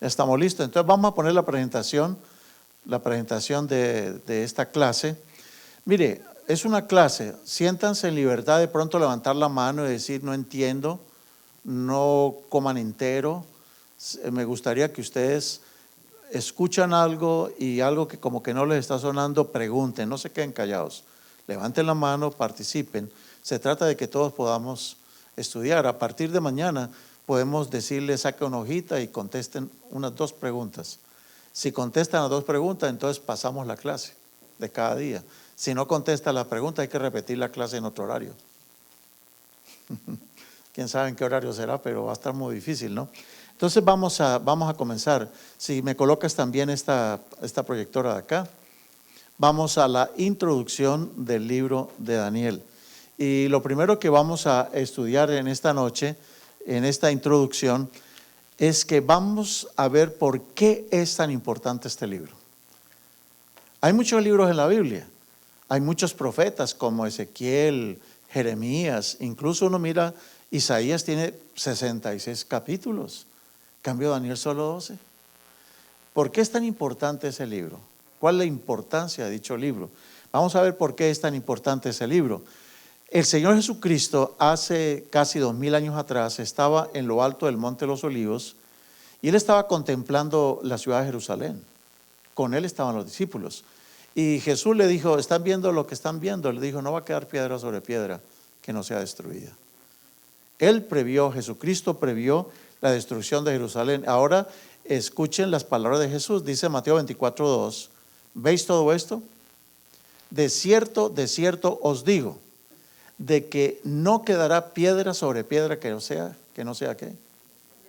Ya estamos listos. Entonces vamos a poner la presentación de esta clase. Mire, es una clase. Siéntanse en libertad de pronto levantar la mano y decir no entiendo, no coman entero. Me gustaría que ustedes escuchan algo y algo que como que no les está sonando, pregunten, no se queden callados. Levanten la mano, participen. Se trata de que todos podamos estudiar. A partir de mañana podemos decirles, saquen una hojita y contesten unas 2 preguntas. Si contestan las 2 preguntas, entonces pasamos la clase de cada día. Si no contesta la pregunta, hay que repetir la clase en otro horario. Quién sabe en qué horario será, pero va a estar muy difícil, ¿no? Entonces vamos a comenzar. Si me colocas también esta proyectora de acá, vamos a la introducción del libro de Daniel. Y lo primero que vamos a estudiar en esta noche, en esta introducción, es que vamos a ver por qué es tan importante este libro. Hay muchos libros en la Biblia, hay muchos profetas como Ezequiel, Jeremías, incluso uno mira, Isaías tiene 66 capítulos, en cambio Daniel solo 12. ¿Por qué es tan importante ese libro? ¿Cuál es la importancia de dicho libro? Vamos a ver por qué es tan importante ese libro. El Señor Jesucristo hace casi 2000 años atrás estaba en lo alto del Monte de los Olivos y Él estaba contemplando la ciudad de Jerusalén. Con Él estaban los discípulos. Y Jesús le dijo, ¿están viendo lo que están viendo? Le dijo, no va a quedar piedra sobre piedra que no sea destruida. Él previó, Jesucristo previó la destrucción de Jerusalén. Ahora escuchen las palabras de Jesús. Dice Mateo 24:2. ¿Veis todo esto? De cierto os digo, de que no quedará piedra sobre piedra que no sea ¿qué?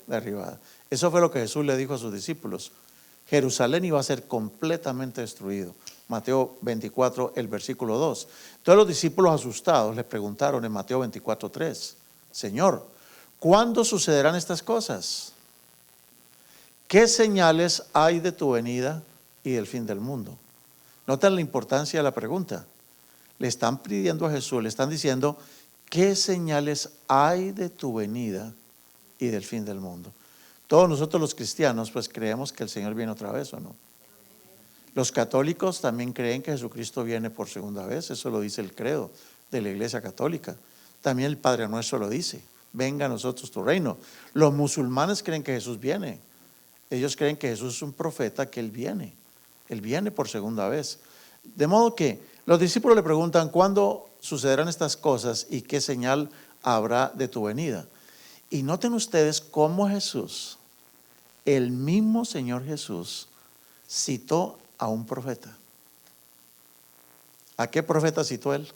Derribada. Eso fue lo que Jesús le dijo a sus discípulos. Jerusalén iba a ser completamente destruido. Mateo 24, el versículo 2. Todos los discípulos asustados le preguntaron en Mateo 24:3, Señor, ¿cuándo sucederán estas cosas? ¿Qué señales hay de tu venida y del fin del mundo? Notan la importancia de la pregunta. Le están pidiendo a Jesús, le están diciendo, ¿qué señales hay de tu venida y del fin del mundo? Todos nosotros los cristianos pues creemos que el Señor viene otra vez, ¿o no? Los católicos también creen que Jesucristo viene por segunda vez, eso lo dice el credo de la Iglesia Católica. También el Padre Nuestro lo dice, venga a nosotros tu reino. Los musulmanes creen que Jesús viene, ellos creen que Jesús es un profeta, que Él viene por segunda vez. De modo que los discípulos le preguntan, ¿cuándo sucederán estas cosas y qué señal habrá de tu venida? Y noten ustedes cómo Jesús, el mismo Señor Jesús, citó a un profeta. ¿A qué profeta citó Él?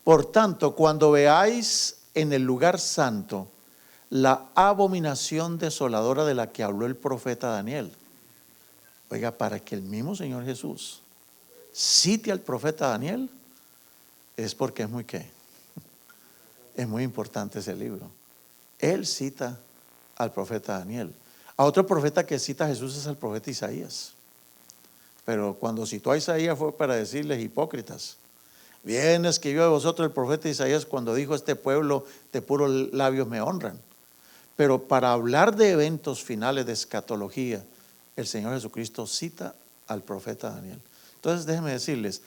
Por tanto, cuando veáis en el lugar santo la abominación desoladora de la que habló el profeta Daniel. Oiga, para que el mismo Señor Jesús cite al profeta Daniel, es porque es muy ¿qué? Es muy importante ese libro. Él cita al profeta Daniel. A otro profeta que cita a Jesús es el profeta Isaías. Pero cuando citó a Isaías fue para decirles hipócritas. Bien escribió de vosotros el profeta Isaías cuando dijo, este pueblo de puros labios me honran. Pero para hablar de eventos finales de escatología, el Señor Jesucristo cita al profeta Daniel. Entonces déjenme decirles,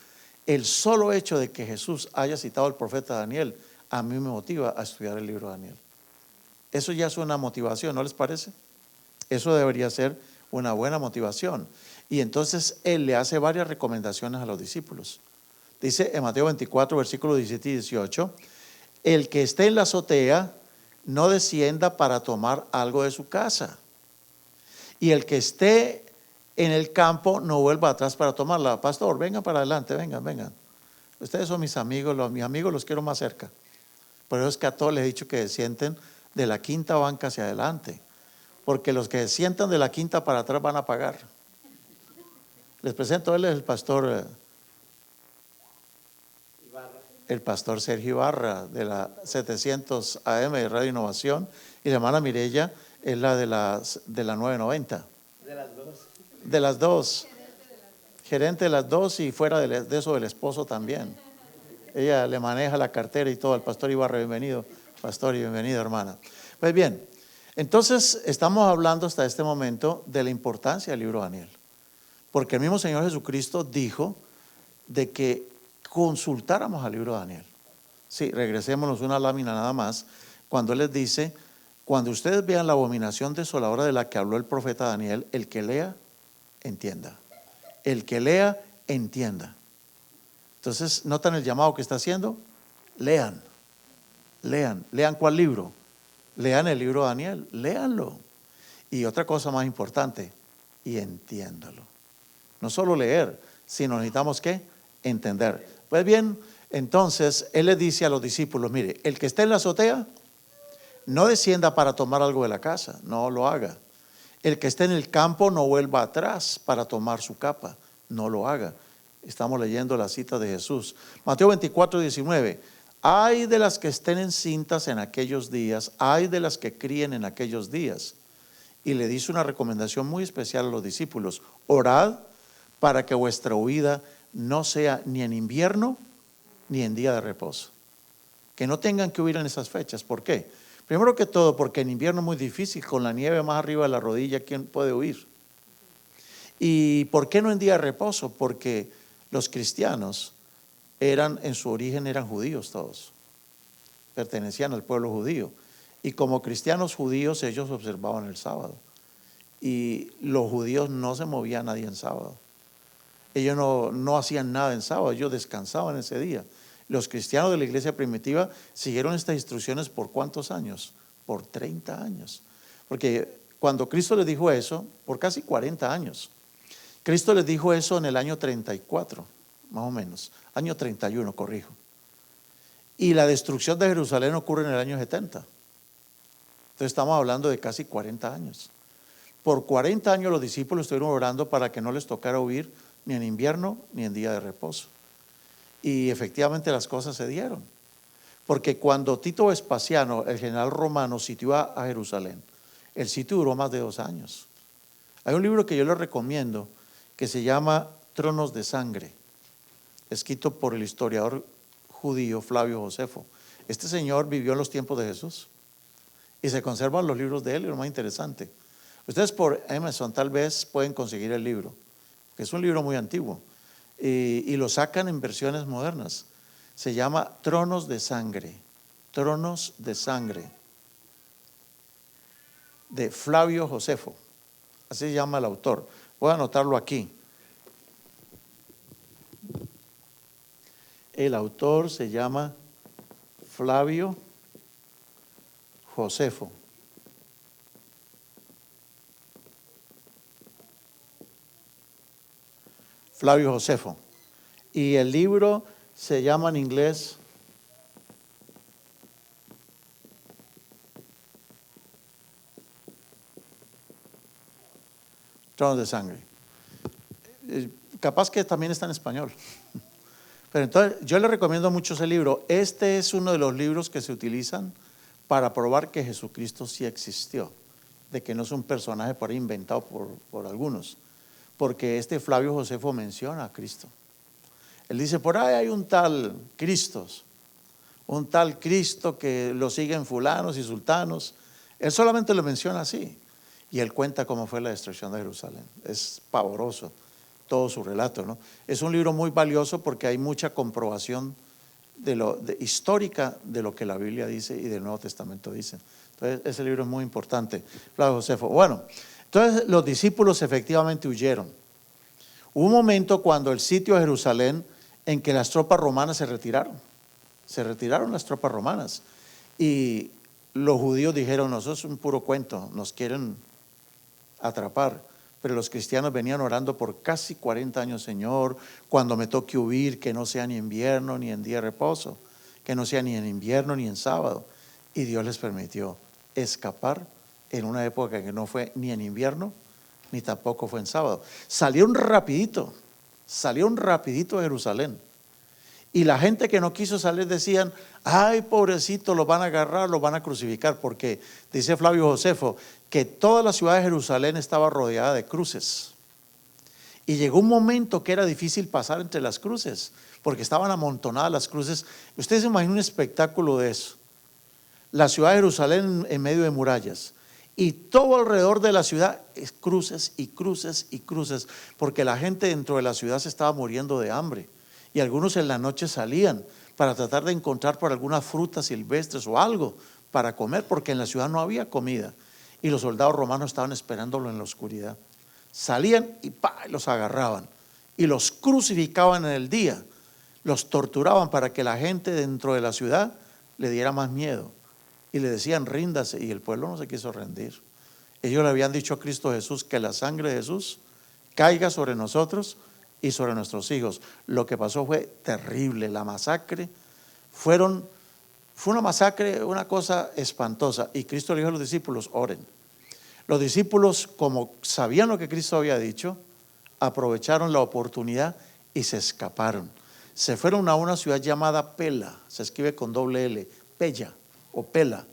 el solo hecho de que Jesús haya citado al profeta Daniel, a mí me motiva a estudiar el libro de Daniel. Eso ya es una motivación, ¿no les parece? Eso debería ser una buena motivación. Y entonces Él le hace varias recomendaciones a los discípulos. Dice en Mateo 24, versículos 17 y 18, el que esté en la azotea no descienda para tomar algo de su casa. Y el que esté en el campo no vuelva atrás para tomarla. Pastor, vengan para adelante, vengan. Ustedes son mis amigos los quiero más cerca. Por eso es que a todos les he dicho que se sienten de la quinta banca hacia adelante. Porque los que se sientan de la quinta para atrás van a pagar. Les presento, él es el pastor Sergio Ibarra de la 700 AM de Radio Innovación, y la hermana Mireya es la de la 990. De las dos. Gerente de las dos y fuera de eso del esposo también. Ella le maneja la cartera y todo. Al pastor Ibarra, bienvenido, pastor, y bienvenida, hermana. Pues bien, Entonces, estamos hablando hasta este momento de la importancia del libro de Daniel. Porque el mismo Señor Jesucristo dijo de que consultáramos al libro de Daniel. Sí, regresémonos una lámina nada más. Cuando Él les dice, cuando ustedes vean la abominación desoladora de la que habló el profeta Daniel, el que lea, entienda. El que lea, entienda. Entonces, ¿notan el llamado que está haciendo? Lean. Lean ¿cuál libro? Lean el libro de Daniel, léanlo. Y otra cosa más importante, y entiéndalo. No solo leer, sino necesitamos ¿qué? Entender. Pues bien, entonces Él le dice a los discípulos, mire, el que esté en la azotea, no descienda para tomar algo de la casa, no lo haga. El que esté en el campo, no vuelva atrás para tomar su capa, no lo haga. Estamos leyendo la cita de Jesús. Mateo 24:19. Ay de las que estén encintas en aquellos días, ay de las que críen en aquellos días. Y le dice una recomendación muy especial a los discípulos: orad para que vuestra huida no sea ni en invierno ni en día de reposo. Que no tengan que huir en esas fechas. ¿Por qué? Primero que todo, porque en invierno es muy difícil, con la nieve más arriba de la rodilla, ¿quién puede huir? ¿Y por qué no en día de reposo? Porque los cristianos en su origen eran judíos todos, pertenecían al pueblo judío, y como cristianos judíos ellos observaban el sábado, y los judíos no se movían nadie en sábado, ellos no hacían nada en sábado, ellos descansaban ese día. Los cristianos de la iglesia primitiva siguieron estas instrucciones ¿por cuántos años? Por 30 años, porque cuando Cristo les dijo eso, por casi 40 años, Cristo les dijo eso en el año 34, más o menos, año 31, corrijo. Y la destrucción de Jerusalén ocurre en el año 70. Entonces estamos hablando de casi 40 años. Por 40 años los discípulos estuvieron orando para que no les tocara huir ni en invierno ni en día de reposo. Y efectivamente las cosas se dieron. Porque cuando Tito Vespasiano, el general romano, sitió a Jerusalén, el sitio duró más de 2 años. Hay un libro que yo les recomiendo que se llama Tronos de Sangre, escrito por el historiador judío Flavio Josefo. Este señor vivió en los tiempos de Jesús y se conservan los libros de él, y lo más interesante. Ustedes por Amazon tal vez pueden conseguir el libro, que es un libro muy antiguo, y lo sacan en versiones modernas. Se llama Tronos de Sangre, Tronos de Sangre, de Flavio Josefo, así se llama el autor. Voy a anotarlo aquí. El autor se llama Flavio Josefo. Flavio Josefo. Y el libro se llama en inglés Tronos de Sangre. Capaz que también está en español. Pero entonces yo le recomiendo mucho ese libro. Este es uno de los libros que se utilizan para probar que Jesucristo sí existió, de que no es un personaje por ahí inventado por algunos, porque este Flavio Josefo menciona a Cristo. Él dice, por ahí hay un tal Cristo que lo siguen fulanos y sultanos. Él solamente lo menciona así, y él cuenta cómo fue la destrucción de Jerusalén. Es pavoroso todo su relato, ¿no? Es un libro muy valioso porque hay mucha comprobación histórica de lo que la Biblia dice y del Nuevo Testamento dice. Entonces ese libro es muy importante, Flavio Josefo. Bueno, entonces los discípulos efectivamente huyeron. Hubo un momento cuando el sitio de Jerusalén en que las tropas romanas se retiraron las tropas romanas, y los judíos dijeron, no, eso es un puro cuento, nos quieren atrapar. Pero los cristianos venían orando por casi 40 años, Señor, cuando me toque huir, que no sea ni invierno ni en día de reposo, que no sea ni en invierno ni en sábado. Y Dios les permitió escapar en una época que no fue ni en invierno ni tampoco fue en sábado. Salieron rapidito de Jerusalén. Y la gente que no quiso salir decían, ay, pobrecito, los van a agarrar, los van a crucificar, porque dice Flavio Josefo que toda la ciudad de Jerusalén estaba rodeada de cruces. Y llegó un momento que era difícil pasar entre las cruces, porque estaban amontonadas las cruces. Ustedes se imaginan un espectáculo de eso. La ciudad de Jerusalén en medio de murallas, Y todo alrededor de la ciudad es cruces y cruces y cruces, porque la gente dentro de la ciudad se estaba muriendo de hambre. Y algunos en la noche salían para tratar de encontrar por algunas frutas silvestres o algo para comer, porque en la ciudad no había comida. Y los soldados romanos estaban esperándolo en la oscuridad. Salían y los agarraban y los crucificaban en el día. Los torturaban para que la gente dentro de la ciudad le diera más miedo. Y le decían, ríndase, y el pueblo no se quiso rendir. Ellos le habían dicho a Cristo Jesús que la sangre de Jesús caiga sobre nosotros y sobre nuestros hijos. Lo que pasó fue terrible, la masacre fue una masacre, una cosa espantosa. Y Cristo le dijo a los discípulos, oren. Los discípulos, como sabían lo que Cristo había dicho, aprovecharon la oportunidad y se escaparon. Se fueron a una ciudad llamada Pela, se escribe con doble L, Pella o Pela,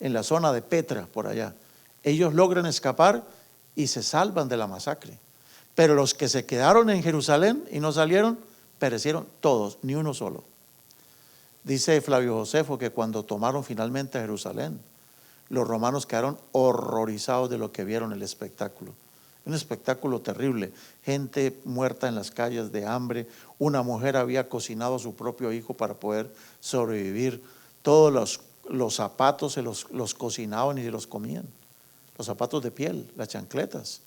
en la zona de Petra, por allá. Ellos logran escapar y se salvan de la masacre. Pero los que se quedaron en Jerusalén y no salieron, perecieron todos, ni uno solo. Dice Flavio Josefo que cuando tomaron finalmente a Jerusalén, los romanos quedaron horrorizados de lo que vieron el espectáculo. Un espectáculo terrible, gente muerta en las calles de hambre, una mujer había cocinado a su propio hijo para poder sobrevivir, todos los zapatos se los cocinaban y se los comían, los zapatos de piel, las chancletas,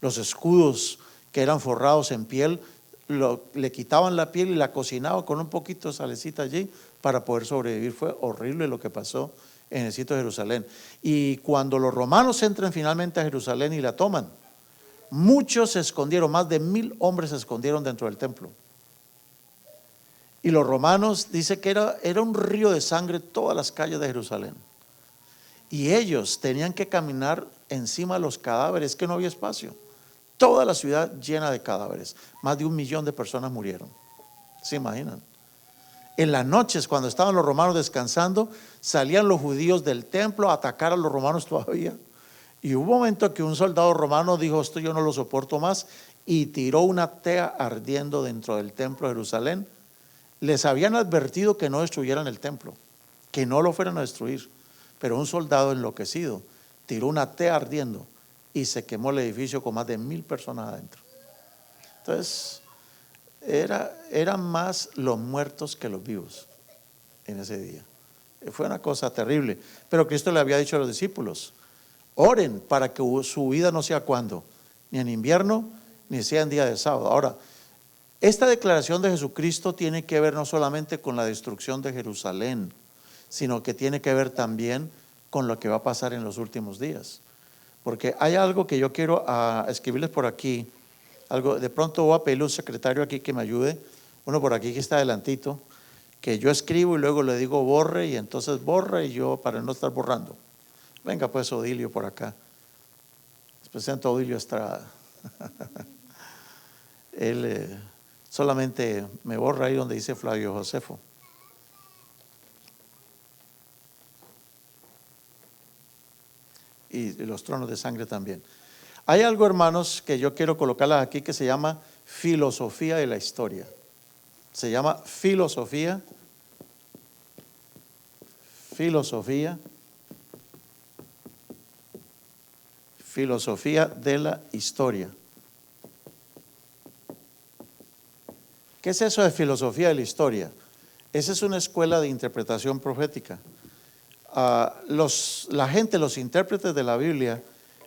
los escudos que eran forrados en piel, le quitaban la piel y la cocinaban con un poquito de salecita allí para poder sobrevivir. Fue horrible lo que pasó en el sitio de Jerusalén. Y cuando los romanos entran finalmente a Jerusalén y la toman, muchos se escondieron, más de 1000 hombres se escondieron dentro del templo. Y los romanos, dice que era un río de sangre todas las calles de Jerusalén. Y ellos tenían que caminar encima de los cadáveres, que no había espacio. Toda la ciudad llena de cadáveres. Más de 1 millón de personas murieron. ¿Se imaginan? En las noches, cuando estaban los romanos descansando, salían los judíos del templo a atacar a los romanos todavía. Y hubo un momento que un soldado romano dijo, esto yo no lo soporto más, y tiró una tea ardiendo dentro del templo de Jerusalén. Les habían advertido que no destruyeran el templo, que no lo fueran a destruir, pero un soldado enloquecido tiró una tea ardiendo y se quemó el edificio con más de 1000 personas adentro. Entonces, eran más los muertos que los vivos en ese día. Fue una cosa terrible, pero Cristo le había dicho a los discípulos, oren para que su vida no sea cuando, ni en invierno, ni sea en día de sábado. Ahora, esta declaración de Jesucristo tiene que ver no solamente con la destrucción de Jerusalén, sino que tiene que ver también con lo que va a pasar en los últimos días. Porque hay algo que yo quiero escribirles por aquí, algo, de pronto voy a pedirle a un secretario aquí que me ayude, uno por aquí que está adelantito, que yo escribo y luego le digo borre y entonces borra y yo para no estar borrando. Venga pues Odilio por acá. Les presento a Odilio Estrada. Él solamente me borra ahí donde dice Flavio Josefo. Y los tronos de sangre también. Hay algo, hermanos, que yo quiero colocarlas aquí que se llama filosofía de la historia. Se llama filosofía de la historia. ¿Qué es eso de filosofía de la historia? Esa es una escuela de interpretación profética. La gente, los intérpretes de la Biblia,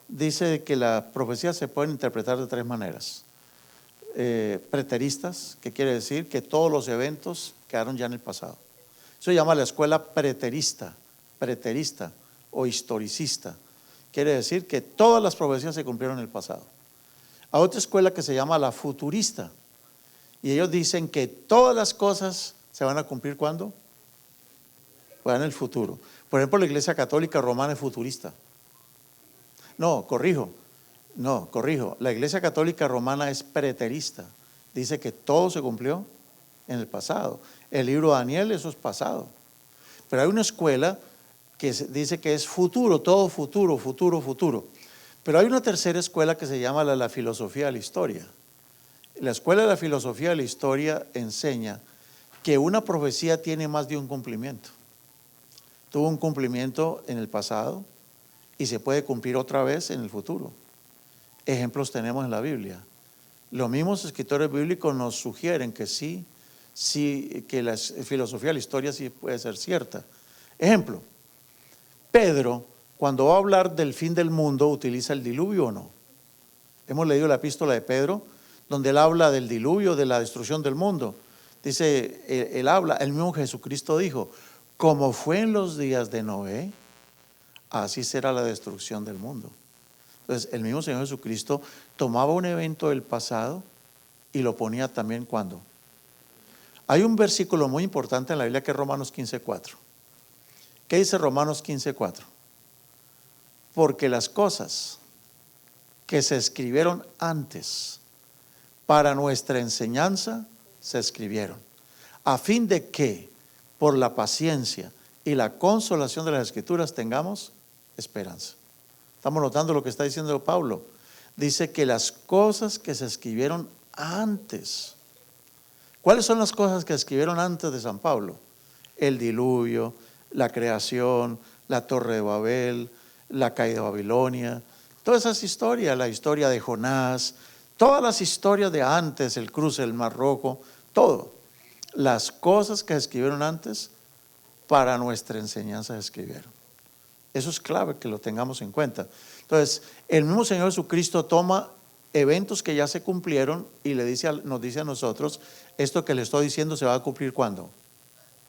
dice que las profecías se pueden interpretar de 3 maneras. Preteristas, que quiere decir que todos los eventos quedaron ya en el pasado. Eso se llama la escuela preterista o historicista. Quiere decir que todas las profecías se cumplieron en el pasado. Hay otra escuela que se llama la futurista. Y ellos dicen que todas las cosas se van a cumplir ¿cuándo? Pues en el futuro. Por ejemplo, la Iglesia Católica Romana es futurista. Corrijo. La Iglesia Católica Romana es preterista. Dice que todo se cumplió en el pasado. El libro de Daniel, eso es pasado. Pero hay una escuela que dice que es futuro, todo futuro. Pero hay una tercera escuela que se llama la filosofía de la historia. La escuela de la filosofía de la historia enseña que una profecía tiene más de un cumplimiento. Tuvo un cumplimiento en el pasado, y se puede cumplir otra vez en el futuro. Ejemplos tenemos en la Biblia. Los mismos escritores bíblicos nos sugieren que sí, que la filosofía de la historia sí puede ser cierta. Ejemplo, Pedro, cuando va a hablar del fin del mundo, ¿utiliza el diluvio o no? Hemos leído la epístola de Pedro, donde él habla del diluvio, de la destrucción del mundo. Dice, el mismo Jesucristo dijo, como fue en los días de Noé, así será la destrucción del mundo. Entonces, el mismo Señor Jesucristo tomaba un evento del pasado y lo ponía también cuando. Hay un versículo muy importante en la Biblia que es Romanos 15:4. ¿Qué dice Romanos 15:4? Porque las cosas que se escribieron antes para nuestra enseñanza se escribieron, a fin de que por la paciencia y la consolación de las Escrituras tengamos esperanza. Estamos notando lo que está diciendo Pablo. Dice que las cosas que se escribieron antes. ¿Cuáles son las cosas que escribieron antes de San Pablo? El diluvio, la creación, la torre de Babel, la caída de Babilonia, todas esas historias, la historia de Jonás, todas las historias de antes, el cruce del Mar Rojo, todo. Las cosas que escribieron antes para nuestra enseñanza se escribieron. Eso es clave que lo tengamos en cuenta. Entonces, el mismo Señor Jesucristo toma eventos que ya se cumplieron y nos dice a nosotros, esto que le estoy diciendo se va a cumplir ¿cuándo?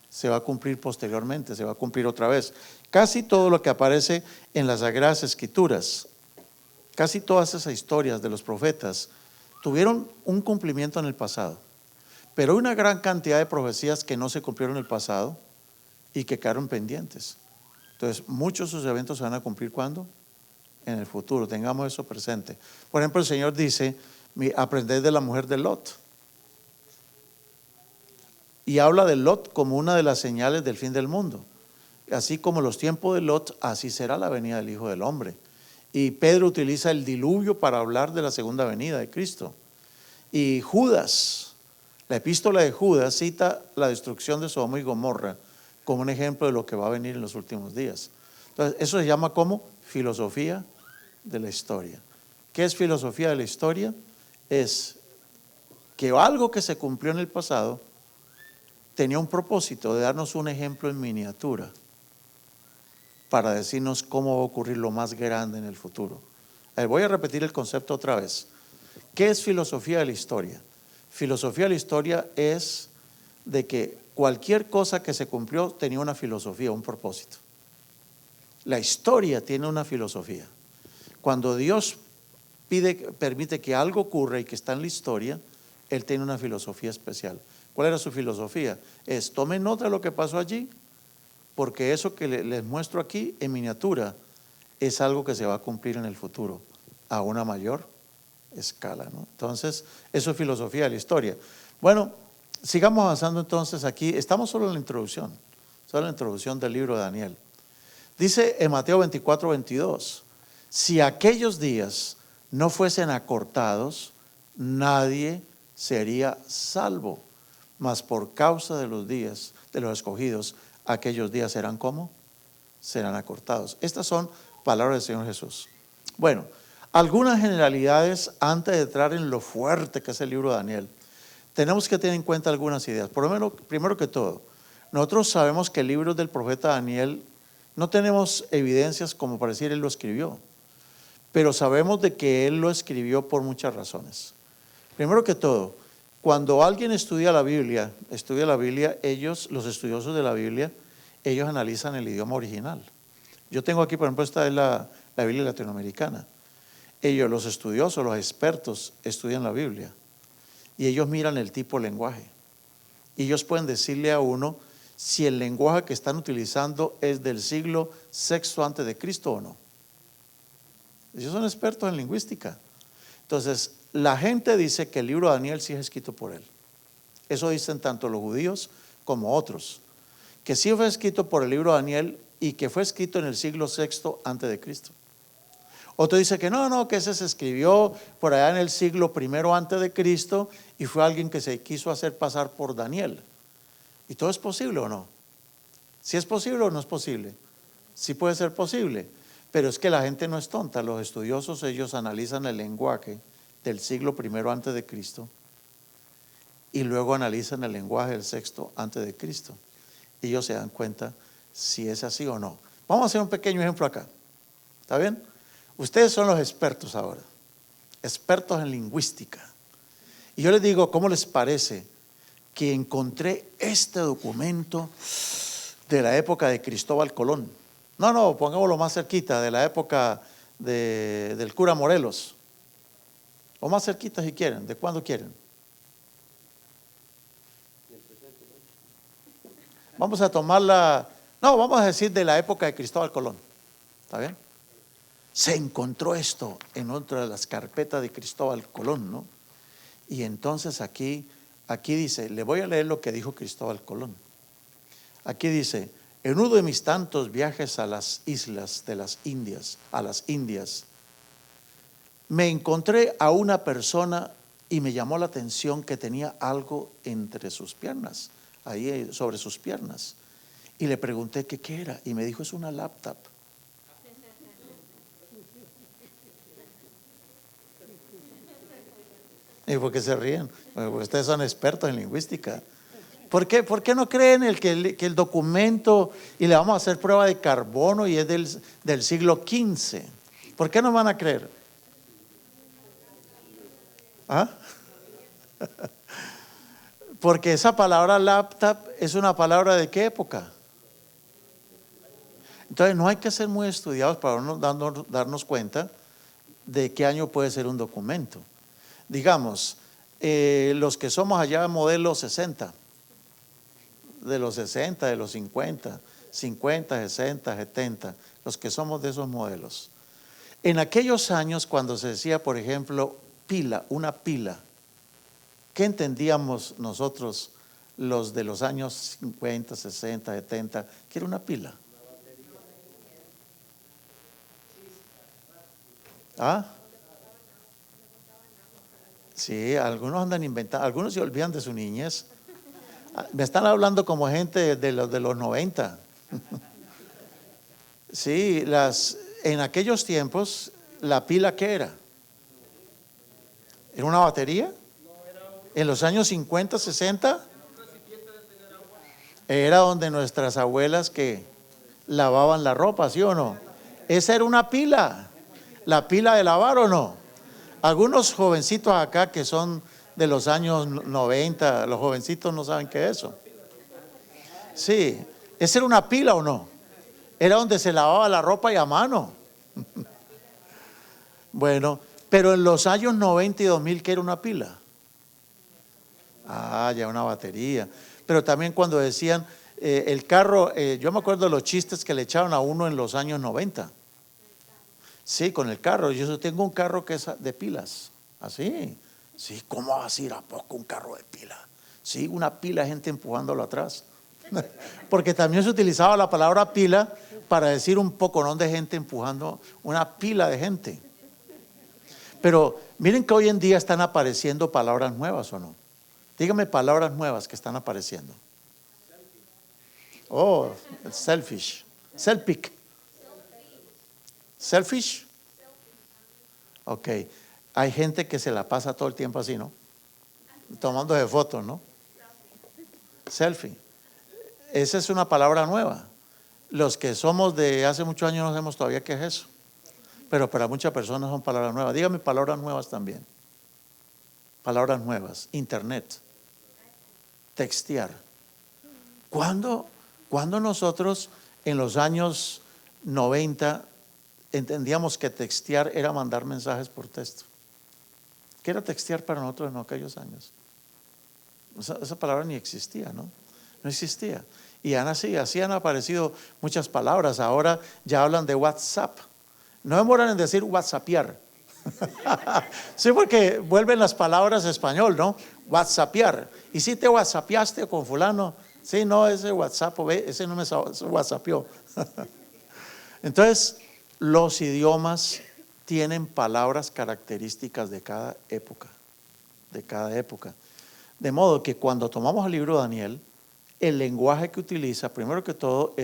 Se va a cumplir posteriormente, se va a cumplir otra vez. Casi todo lo que aparece en las Sagradas Escrituras, casi todas esas historias de los profetas tuvieron un cumplimiento en el pasado. Pero hay una gran cantidad de profecías que no se cumplieron en el pasado y que quedaron pendientes. Entonces, muchos de esos eventos se van a cumplir ¿cuándo? En el futuro, tengamos eso presente. Por ejemplo, el Señor dice, aprended de la mujer de Lot. Y habla de Lot como una de las señales del fin del mundo. Así como los tiempos de Lot, así será la venida del Hijo del Hombre. Y Pedro utiliza el diluvio para hablar de la segunda venida de Cristo. Y Judas, la epístola de Judas cita la destrucción de Sodoma y Gomorra como un ejemplo de lo que va a venir en los últimos días. Entonces, eso se llama como filosofía de la historia. ¿Qué es filosofía de la historia? Es que algo que se cumplió en el pasado tenía un propósito de darnos un ejemplo en miniatura para decirnos cómo va a ocurrir lo más grande en el futuro. Voy a repetir el concepto otra vez. ¿Qué es filosofía de la historia? Filosofía de la historia es de que cualquier cosa que se cumplió tenía una filosofía, un propósito. La historia tiene una filosofía. Cuando Dios permite que algo ocurra y que está en la historia, Él tiene una filosofía especial. ¿Cuál era su filosofía? Tomen nota de lo que pasó allí, porque eso que les muestro aquí en miniatura es algo que se va a cumplir en el futuro a una mayor escala, ¿no? Entonces, eso es filosofía de la historia. Bueno, sigamos avanzando entonces aquí. Estamos solo en la introducción, del libro de Daniel. Dice en Mateo 24:22, si aquellos días no fuesen acortados, nadie sería salvo, mas por causa de los días de los escogidos, aquellos días serán ¿cómo? Serán acortados. Estas son palabras del Señor Jesús. Bueno, algunas generalidades antes de entrar en lo fuerte que es el libro de Daniel. Tenemos que tener en cuenta algunas ideas. Primero que todo, nosotros sabemos que el libro del profeta Daniel no tenemos evidencias como para decir él lo escribió, pero sabemos de que él lo escribió por muchas razones. Primero que todo, cuando alguien estudia la Biblia, ellos, los estudiosos de la Biblia, ellos analizan el idioma original. Yo tengo aquí, por ejemplo, esta es la Biblia latinoamericana. Ellos, los estudiosos, los expertos, estudian la Biblia y ellos miran el tipo de lenguaje. Y ellos pueden decirle a uno si el lenguaje que están utilizando es del siglo VI antes de Cristo o no. Ellos son expertos en lingüística. Entonces, la gente dice que el libro de Daniel sí es escrito por él. Eso dicen tanto los judíos como otros. Que sí fue escrito por el libro de Daniel y que fue escrito en el siglo VI antes de Cristo. Otro dice que no, que ese se escribió por allá en el siglo I antes de Cristo y fue alguien que se quiso hacer pasar por Daniel. ¿Y todo es posible o no? ¿Si es posible o no es posible? Sí puede ser posible. Pero es que la gente no es tonta. Los estudiosos, ellos analizan el lenguaje del siglo I antes de Cristo y luego analizan el lenguaje del sexto antes de Cristo. Ellos se dan cuenta si es así o no. Vamos a hacer un pequeño ejemplo acá. ¿Está bien? Ustedes son los expertos ahora, expertos en lingüística. Y yo les digo, ¿cómo les parece que encontré este documento de la época de Cristóbal Colón? No, pongámoslo más cerquita, de la época del cura Morelos. O más cerquita si quieren, ¿de cuándo quieren? Vamos a tomarla, no, vamos a decir de la época de Cristóbal Colón. ¿Está bien? Se encontró esto en otra de las carpetas de Cristóbal Colón, ¿no? Y entonces aquí dice, le voy a leer lo que dijo Cristóbal Colón. Aquí dice, en uno de mis tantos viajes a las islas de las Indias, me encontré a una persona y me llamó la atención que tenía algo entre sus piernas, ahí sobre sus piernas. Y le pregunté que qué era y me dijo, es una laptop. ¿Y por qué se ríen? Porque ustedes son expertos en lingüística. ¿Por qué no creen que el documento, y le vamos a hacer prueba de carbono y es del siglo XV? ¿Por qué no van a creer? ¿Ah? Porque esa palabra laptop es una palabra ¿de qué época? Entonces no hay que ser muy estudiados para darnos cuenta de qué año puede ser un documento. Digamos, los que somos allá modelo 60, de los 60, de los 50, 60, 70, los que somos de esos modelos. En aquellos años cuando se decía, por ejemplo, pila, una pila, ¿qué entendíamos nosotros los de los años 50, 60, 70? ¿Qué era una pila? ¿Ah? Sí, algunos andan inventando, algunos se olvidan de su niñez. Me están hablando como gente de los 90. Sí, en aquellos tiempos, ¿la pila qué era? ¿Era una batería? En los años 50, 60, era donde nuestras abuelas que lavaban la ropa, ¿sí o no? Esa era una pila, la pila de lavar o no. Algunos jovencitos acá que son de los años 90, los jovencitos no saben qué es eso. Sí, ¿esa era una pila o no? Era donde se lavaba la ropa y a mano. Bueno, pero en los años 90 y 2000, ¿qué era una pila? Ah, ya una batería. Pero también cuando decían el carro, yo me acuerdo de los chistes que le echaron a uno en los años 90. Sí, con el carro. Yo tengo un carro que es de pilas. Así. Sí, ¿cómo vas a ir a poco un carro de pila? Sí, una pila de gente empujándolo atrás. Porque también se utilizaba la palabra pila para decir un poconón de gente empujando una pila de gente. Pero miren que hoy en día están apareciendo palabras nuevas, ¿o no? Dígame palabras nuevas que están apareciendo. Oh, selfish. Selfish. Selfish. Ok. Hay gente que se la pasa todo el tiempo así, ¿no? Tomándose fotos, ¿no? Selfie. Esa es una palabra nueva. Los que somos de hace muchos años no sabemos todavía qué es eso. Pero para muchas personas son palabras nuevas. Dígame palabras nuevas también. Palabras nuevas. Internet. Textear. ¿Cuándo nosotros en los años 90 entendíamos que textear era mandar mensajes por texto? ¿Qué era textear para nosotros en aquellos años? Esa palabra ni existía, ¿no? No existía. Y así han aparecido muchas palabras. Ahora ya hablan de WhatsApp. No demoran en decir WhatsAppear. Sí, porque vuelven las palabras español, ¿no? WhatsAppear. ¿Y si te WhatsAppeaste con fulano? Sí, no, ese WhatsApp, ese no me WhatsAppeó. Entonces, los idiomas tienen palabras características de cada época. De cada época. De modo que cuando tomamos el libro de Daniel, el lenguaje que utiliza, primero que todo,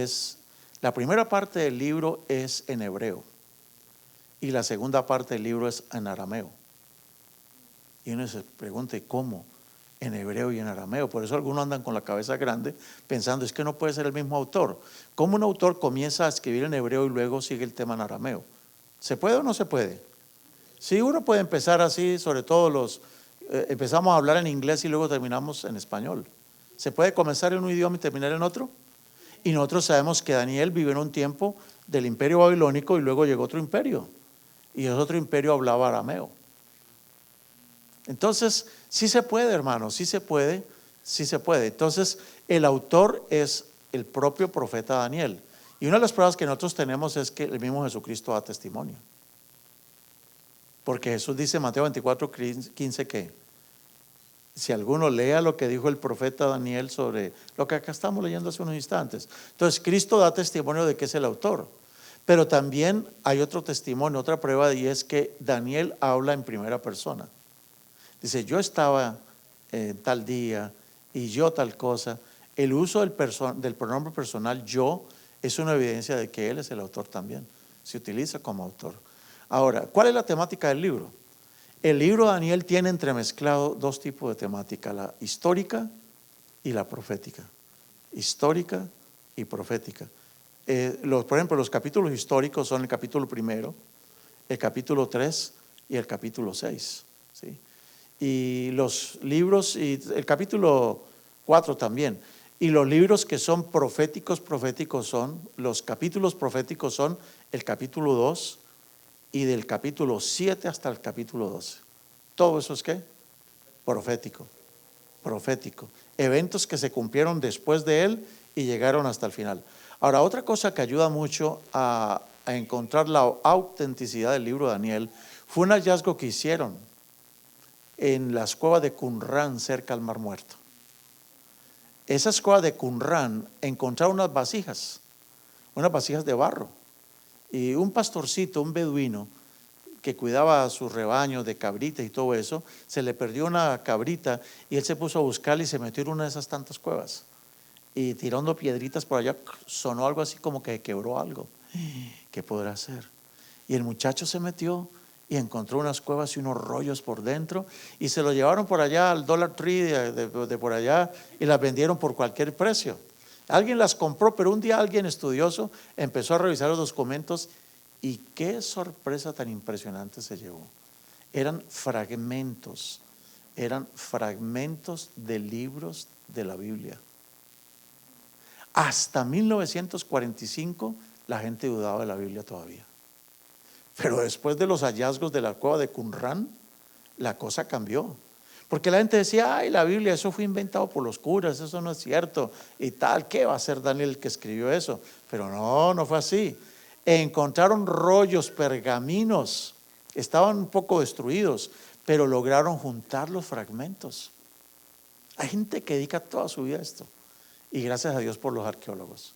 la primera parte del libro es en hebreo. y la segunda parte del libro es en arameo. Y uno se pregunta, ¿y cómo? En hebreo y en arameo. Por eso algunos andan con la cabeza grande pensando, es que no puede ser el mismo autor. ¿Cómo un autor comienza a escribir en hebreo y luego sigue el tema en arameo? ¿Se puede o no se puede? Sí, uno puede empezar así, sobre todo empezamos a hablar en inglés y luego terminamos en español. ¿Se puede comenzar en un idioma y terminar en otro? Y nosotros sabemos que Daniel vivió en un tiempo del imperio babilónico y luego llegó otro imperio. Y ese otro imperio hablaba arameo. Entonces, sí se puede, hermano, sí se puede, sí se puede. Entonces, el autor es el propio profeta Daniel. Y una de las pruebas que nosotros tenemos es que el mismo Jesucristo da testimonio. Porque Jesús dice en Mateo 24:15 que si alguno lea lo que dijo el profeta Daniel sobre lo que acá estamos leyendo hace unos instantes. Entonces, Cristo da testimonio de que es el autor. Pero también hay otro testimonio, otra prueba, y es que Daniel habla en primera persona. Dice, yo estaba tal día y yo tal cosa. El uso del pronombre personal yo es una evidencia de que él es el autor también. Se utiliza como autor. Ahora, ¿cuál es la temática del libro? El libro de Daniel tiene entremezclado dos tipos de temática, la histórica y la profética. Histórica y profética. Por ejemplo, los capítulos históricos son el capítulo 1, el capítulo 3 y el capítulo 6. ¿Sí? Y los libros, y el capítulo 4 también. Y los libros que son proféticos son, los capítulos proféticos son el capítulo 2 y del capítulo 7 hasta el capítulo 12. Todo eso es ¿qué? Profético. Profético. Eventos que se cumplieron después de él y llegaron hasta el final. Ahora, otra cosa que ayuda mucho a encontrar la autenticidad del libro de Daniel fue un hallazgo que hicieron en las cuevas de Qumran, cerca al Mar Muerto. Esas cuevas de Qumran encontraron unas vasijas de barro. Y un pastorcito, un beduino, que cuidaba a sus rebaños de cabritas y todo eso, se le perdió una cabrita y él se puso a buscarla y se metió en una de esas tantas cuevas. Y tirando piedritas por allá, sonó algo así como que quebró algo. ¿Qué podrá ser? Y el muchacho se metió y encontró unas cuevas y unos rollos por dentro y se lo llevaron por allá al Dollar Tree de por allá y las vendieron por cualquier precio. Alguien las compró, pero un día alguien estudioso empezó a revisar los documentos y qué sorpresa tan impresionante se llevó. Eran fragmentos de libros de la Biblia. Hasta 1945 la gente dudaba de la Biblia todavía. Pero después de los hallazgos de la cueva de Qumran, la cosa cambió. Porque la gente decía, ay, la Biblia, eso fue inventado por los curas, eso no es cierto y tal, ¿qué va a ser Daniel el que escribió eso? Pero no fue así. Encontraron rollos, pergaminos, estaban un poco destruidos, pero lograron juntar los fragmentos. Hay gente que dedica toda su vida a esto. Y gracias a Dios por los arqueólogos.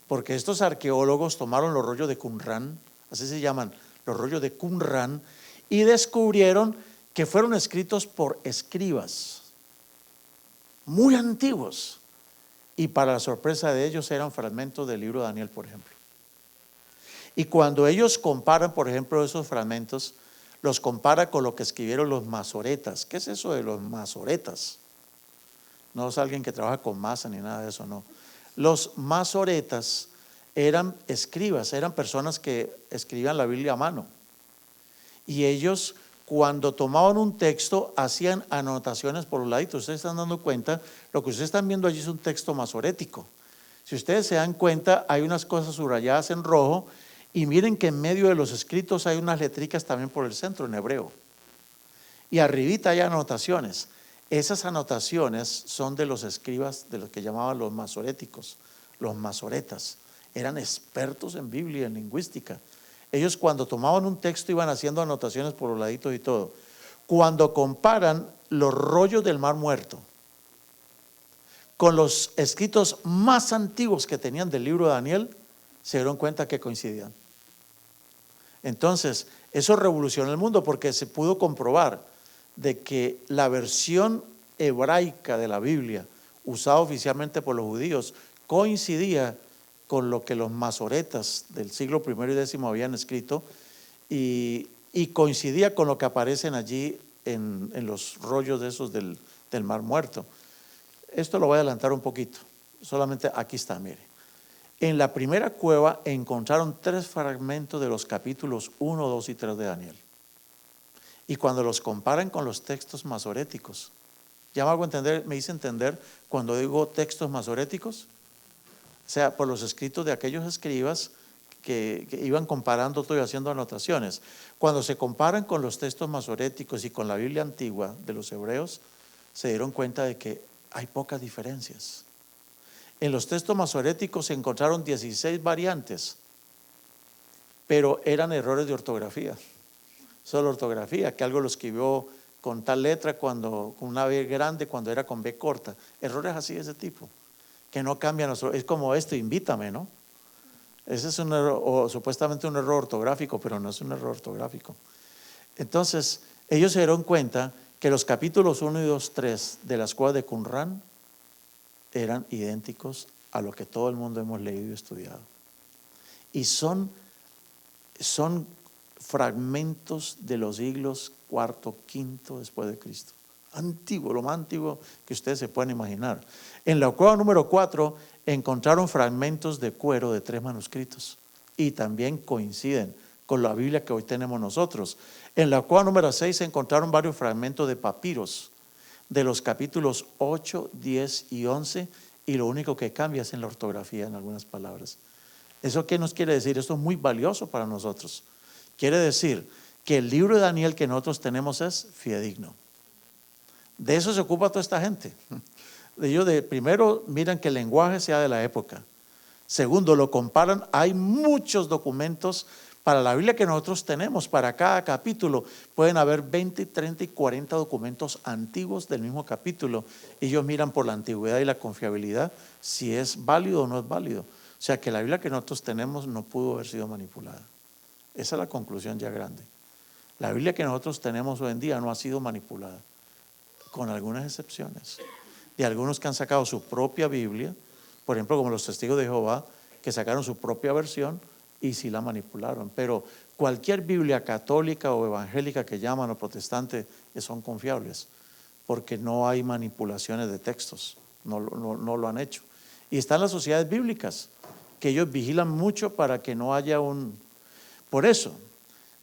Porque estos arqueólogos tomaron los rollos de Qumran, así se llaman, los rollos de Qumran, y descubrieron que fueron escritos por escribas muy antiguos. Y para la sorpresa de ellos eran fragmentos del libro de Daniel, por ejemplo. Y cuando ellos comparan, por ejemplo, esos fragmentos, los compara con lo que escribieron los masoretas. ¿Qué es eso de los masoretas? No es alguien que trabaja con masa ni nada de eso, no. Los masoretas eran escribas, eran personas que escribían la Biblia a mano. Y ellos, cuando tomaban un texto, hacían anotaciones por los laditos. Ustedes están dando cuenta, lo que ustedes están viendo allí es un texto masorético. Si ustedes se dan cuenta, hay unas cosas subrayadas en rojo y miren que en medio de los escritos hay unas letricas también por el centro en hebreo. Y arribita hay anotaciones. Esas anotaciones son de los escribas, de los que llamaban los masoréticos, los masoretas. Eran expertos en Biblia, en lingüística. Ellos cuando tomaban un texto iban haciendo anotaciones por los laditos y todo. Cuando comparan los rollos del Mar Muerto con los escritos más antiguos que tenían del libro de Daniel, se dieron cuenta que coincidían. Entonces, eso revolucionó el mundo porque se pudo comprobar de que la versión hebraica de la Biblia, usada oficialmente por los judíos, coincidía con lo que los masoretas del siglo I y X habían escrito, y coincidía con lo que aparecen allí en los rollos de esos del Mar Muerto. Esto lo voy a adelantar un poquito, solamente aquí está, mire. En la primera cueva encontraron 3 fragmentos de los capítulos 1, 2 y 3 de Daniel. Y cuando los comparan con los textos masoréticos, ya me hago entender, me hice entender cuando digo textos masoréticos, o sea, por los escritos de aquellos escribas que iban comparando todo y haciendo anotaciones. Cuando se comparan con los textos masoréticos y con la Biblia antigua de los hebreos, se dieron cuenta de que hay pocas diferencias. En los textos masoréticos se encontraron 16 variantes, pero eran errores de ortografía. Solo ortografía, que algo lo escribió con tal letra, con una B grande, cuando era con B corta. Errores así de ese tipo, que no cambian. Es como esto, invítame, ¿no? Ese es un error, o supuestamente un error ortográfico, pero no es un error ortográfico. Entonces, ellos se dieron cuenta que los capítulos 1 y 2, 3 de las cuevas de Qumran eran idénticos a lo que todo el mundo hemos leído y estudiado. Y son fragmentos de los siglos cuarto, quinto después de Cristo. Antiguo, lo más antiguo que ustedes se pueden imaginar. En la cueva número 4 encontraron fragmentos de cuero de 3 manuscritos y también coinciden con la Biblia que hoy tenemos nosotros. En la cueva número 6 se encontraron varios fragmentos de papiros de los capítulos 8, 10 y 11, y lo único que cambia es en la ortografía en algunas palabras. ¿Eso qué nos quiere decir? Esto es muy valioso para nosotros. Quiere decir que el libro de Daniel que nosotros tenemos es fidedigno. De eso se ocupa toda esta gente. Primero, miran que el lenguaje sea de la época. Segundo, lo comparan. Hay muchos documentos para la Biblia que nosotros tenemos. Para cada capítulo pueden haber 20, 30 y 40 documentos antiguos del mismo capítulo. Y ellos miran por la antigüedad y la confiabilidad si es válido o no es válido. O sea que la Biblia que nosotros tenemos no pudo haber sido manipulada. Esa es la conclusión ya grande. La Biblia que nosotros tenemos hoy en día no ha sido manipulada, con algunas excepciones. De algunos que han sacado su propia Biblia, por ejemplo, como los testigos de Jehová, que sacaron su propia versión y sí la manipularon. Pero cualquier Biblia católica o evangélica que llaman o protestante son confiables, porque no hay manipulaciones de textos, no lo han hecho. Y están las sociedades bíblicas, que ellos vigilan mucho para que no haya un... Por eso,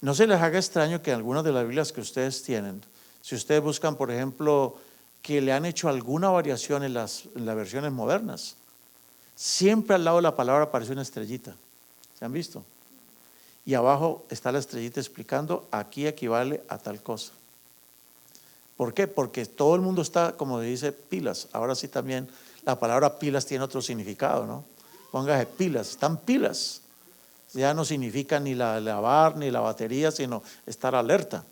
no se les haga extraño que algunas de las Biblias que ustedes tienen, si ustedes buscan, por ejemplo, que le han hecho alguna variación en las versiones modernas, siempre al lado de la palabra aparece una estrellita. ¿Se han visto? Y abajo está la estrellita explicando, aquí equivale a tal cosa. ¿Por qué? Porque todo el mundo está, como dice, pilas. Ahora sí también la palabra pilas tiene otro significado, ¿no? Póngase pilas, están pilas. Ya no significa ni lavar ni la batería, sino estar alerta.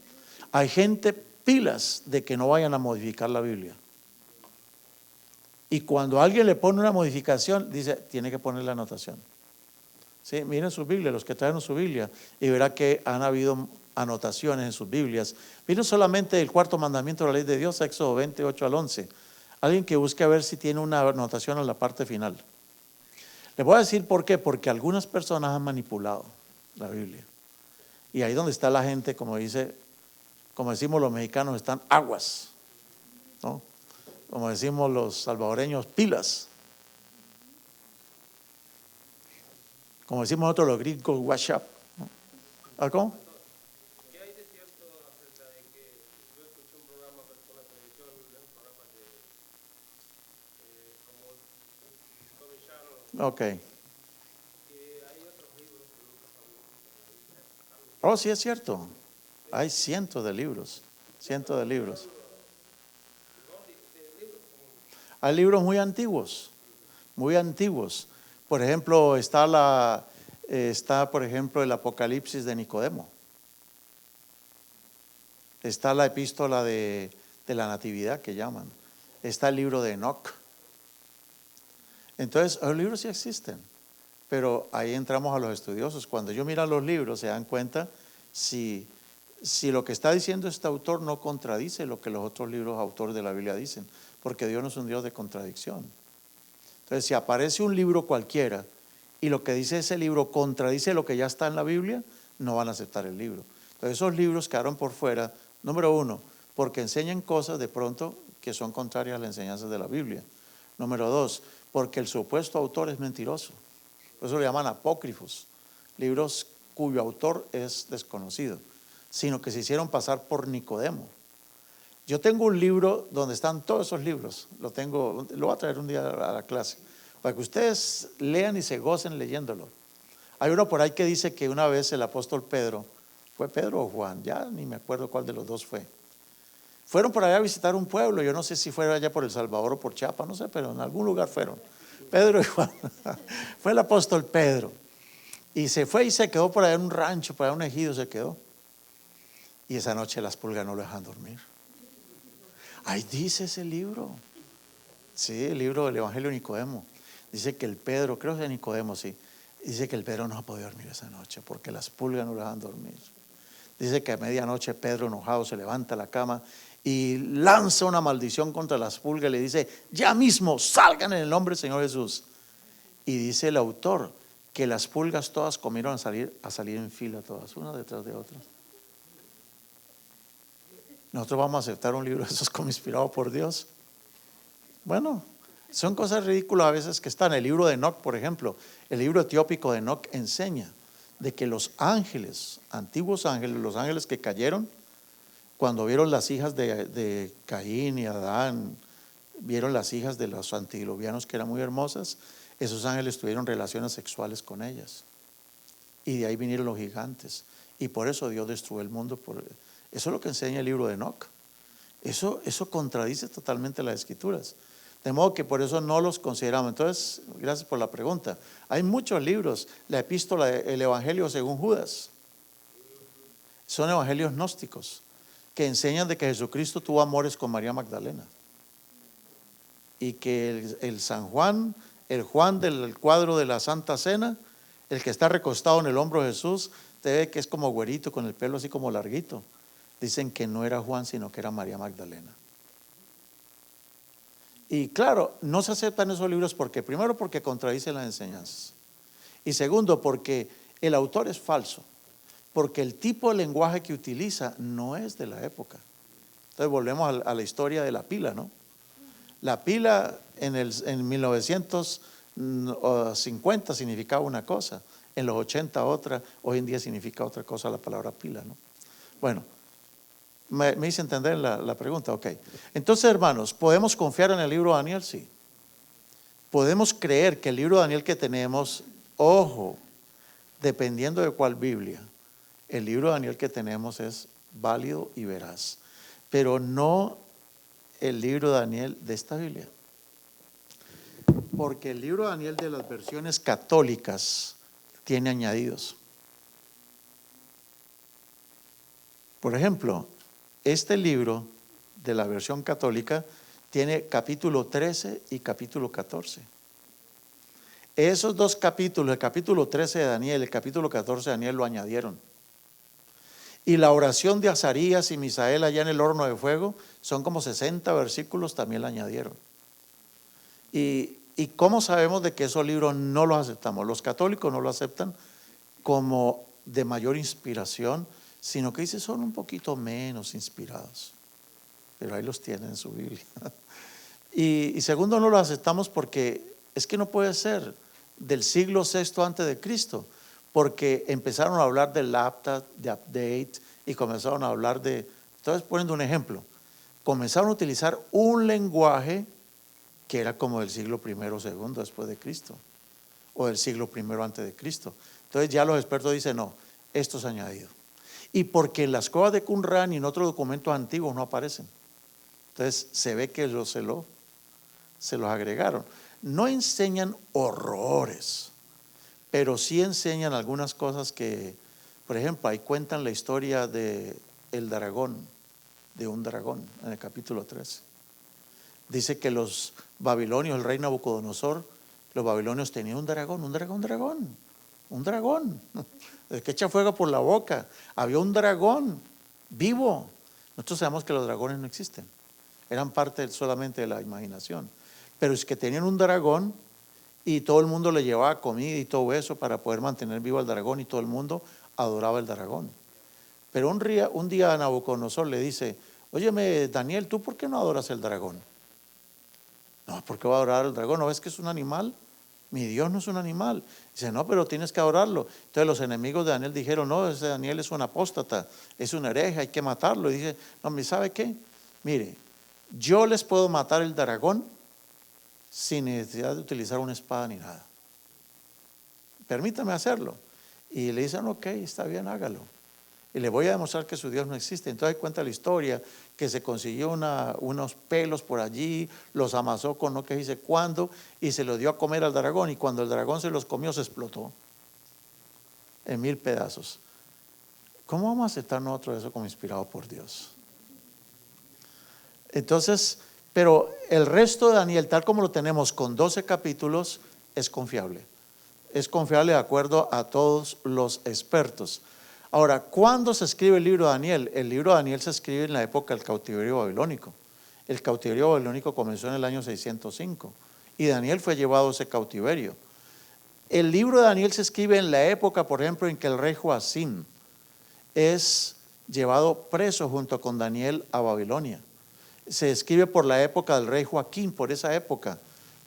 Hay gente pilas de que no vayan a modificar la Biblia. Y cuando alguien le pone una modificación, dice, tiene que poner la anotación. ¿Sí? Miren sus Biblias, los que traen su Biblia, y verá que han habido anotaciones en sus Biblias. Miren solamente el 4º mandamiento de la ley de Dios, Éxodo 28 al 11. Alguien que busque a ver si tiene una anotación en la parte final. Les voy a decir por qué, porque algunas personas han manipulado la Biblia. Y ahí donde está la gente, como decimos los mexicanos, están aguas, ¿no? Como decimos los salvadoreños, pilas. Como decimos nosotros los gringos, WhatsApp, ¿no? ¿Cómo? ¿Qué hay de cierto acerca de que yo escuché un programa por la televisión, un programa de como Tommy Sharon, Ok. que hay otros libros que nunca son escritos en la Biblia? Oh, sí es cierto. Hay cientos de libros, cientos de libros. Hay libros muy antiguos, muy antiguos. Por ejemplo, está por ejemplo el Apocalipsis de Nicodemo. Está la epístola de la Natividad que llaman. Está el libro de Enoc. Entonces, los libros sí existen, pero ahí entramos a los estudiosos. Cuando ellos miran los libros se dan cuenta si lo que está diciendo este autor no contradice lo que los otros libros autores de la Biblia dicen, porque Dios no es un Dios de contradicción. Entonces, si aparece un libro cualquiera y lo que dice ese libro contradice lo que ya está en la Biblia, no van a aceptar el libro. Entonces esos libros quedaron por fuera, número uno, porque enseñan cosas de pronto que son contrarias a las enseñanzas de la Biblia. Número dos, porque el supuesto autor es mentiroso. Por eso le llaman apócrifos, libros cuyo autor es desconocido, sino que se hicieron pasar por Nicodemo. Yo tengo un libro donde están todos esos libros, lo voy a traer un día a la clase, para que ustedes lean y se gocen leyéndolo. Hay uno por ahí que dice que una vez el apóstol Pedro, ¿fue Pedro o Juan? Ya ni me acuerdo cuál de los dos fue. Fueron por allá a visitar un pueblo, yo no sé si fuera allá por El Salvador o por Chiapas, no sé, pero en algún lugar fueron. Pedro y Juan. Fue el apóstol Pedro. Y se fue y se quedó por allá en un rancho, por allá en un ejido se quedó. Y esa noche las pulgas no lo dejan dormir. Ahí dice ese libro. Sí, el libro del Evangelio de Nicodemo. Dice que el Pedro, creo que es de Nicodemo, sí. Dice que el Pedro no ha podido dormir esa noche porque las pulgas no lo dejan dormir. Dice que a medianoche Pedro, enojado, se levanta a la cama y lanza una maldición contra las pulgas y le dice: ya mismo salgan en el nombre del Señor Jesús. Y dice el autor que las pulgas todas comieron a salir en fila, todas, una detrás de otra. Nosotros vamos a aceptar un libro de esos como inspirado por Dios. Bueno, son cosas ridículas a veces que están. El libro de Enoc, por ejemplo, el libro etiópico de Enoc enseña de que los ángeles, antiguos ángeles, los ángeles que cayeron, cuando vieron las hijas de Caín y Adán, vieron las hijas de los antidiluvianos que eran muy hermosas, esos ángeles tuvieron relaciones sexuales con ellas. Y de ahí vinieron los gigantes. Y por eso Dios destruyó el mundo. Eso es lo que enseña el libro de Enoc. Eso contradice totalmente las escrituras. De modo que por eso no los consideramos. Entonces, gracias por la pregunta. Hay muchos libros. La epístola, el Evangelio según Judas, son evangelios gnósticos que enseñan de que Jesucristo tuvo amores con María Magdalena. Y que el San Juan, el Juan del cuadro de la Santa Cena, el que está recostado en el hombro de Jesús, te ve que es como güerito, con el pelo así como larguito. Dicen que no era Juan, sino que era María Magdalena. Y claro, no se aceptan esos libros porque, primero, porque contradicen las enseñanzas. Y segundo, porque el autor es falso. Porque el tipo de lenguaje que utiliza no es de la época. Entonces volvemos a la historia de la pila, ¿no? La pila en 1950 significaba una cosa, en los 80 otra, hoy en día significa otra cosa la palabra pila, ¿no? Bueno, me hice entender la pregunta, ok. Entonces, hermanos, ¿podemos confiar en el libro de Daniel? Sí. Podemos creer que el libro de Daniel que tenemos, ojo, dependiendo de cuál Biblia, el libro de Daniel que tenemos es válido y veraz, pero no el libro de Daniel de esta Biblia. Porque el libro de Daniel de las versiones católicas tiene añadidos. Por ejemplo, este libro de la versión católica tiene capítulo 13 y capítulo 14. Esos dos capítulos, el capítulo 13 de Daniel y el capítulo 14 de Daniel, lo añadieron. Y la oración de Azarías y Misael allá en el horno de fuego, son como 60 versículos, también la añadieron. ¿Y cómo sabemos de que esos libros no los aceptamos? Los católicos no lo aceptan como de mayor inspiración, sino que dice son un poquito menos inspirados. Pero ahí los tienen en su Biblia. Y segundo, no los aceptamos porque es que no puede ser del siglo VI antes de Cristo, porque empezaron a hablar del update y comenzaron a hablar de, entonces poniendo un ejemplo, comenzaron a utilizar un lenguaje que era como del siglo I o II después de Cristo, o del siglo I antes de Cristo. Entonces ya los expertos dicen, no, esto es añadido. Y porque en las cuevas de Qumran y en otros documentos antiguos no aparecen. Entonces se ve que se los agregaron. No enseñan horrores, pero sí enseñan algunas cosas que, por ejemplo, ahí cuentan la historia de un dragón en el capítulo 13. Dice que los babilonios, el rey Nabucodonosor, los babilonios tenían un dragón, el que echa fuego por la boca. Había un dragón vivo. Nosotros sabemos que los dragones no existen, eran parte solamente de la imaginación, pero es que tenían un dragón y todo el mundo le llevaba comida y todo eso para poder mantener vivo al dragón, y todo el mundo adoraba el dragón. Pero un día Nabucodonosor le dice, óyeme Daniel, ¿tú por qué no adoras el dragón? No, ¿por qué va a adorar el dragón? ¿No ves que es un animal? Mi Dios no es un animal. Dice, no, pero tienes que adorarlo. Entonces los enemigos de Daniel dijeron, no, ese Daniel es un apóstata, es un hereje, hay que matarlo. Y dice, no, ¿sabe qué? Mire, yo les puedo matar el dragón sin necesidad de utilizar una espada ni nada. Permítame hacerlo. Y le dicen, ok, está bien, hágalo. Y le voy a demostrar que su Dios no existe. Entonces cuenta la historia que se consiguió unos pelos por allí, los amasó con no que dice cuándo y se los dio a comer al dragón. Y cuando el dragón se los comió, se explotó en 1000 pedazos. ¿Cómo vamos a aceptar nosotros eso como inspirado por Dios? Entonces, pero el resto de Daniel, tal como lo tenemos con 12 capítulos, es confiable. Es confiable de acuerdo a todos los expertos. Ahora, ¿cuándo se escribe el libro de Daniel? El libro de Daniel se escribe en la época del cautiverio babilónico. El cautiverio babilónico comenzó en el año 605 y Daniel fue llevado a ese cautiverio. El libro de Daniel se escribe en la época, por ejemplo, en que el rey Joacim es llevado preso junto con Daniel a Babilonia. Se escribe por la época del rey Joaquín, por esa época,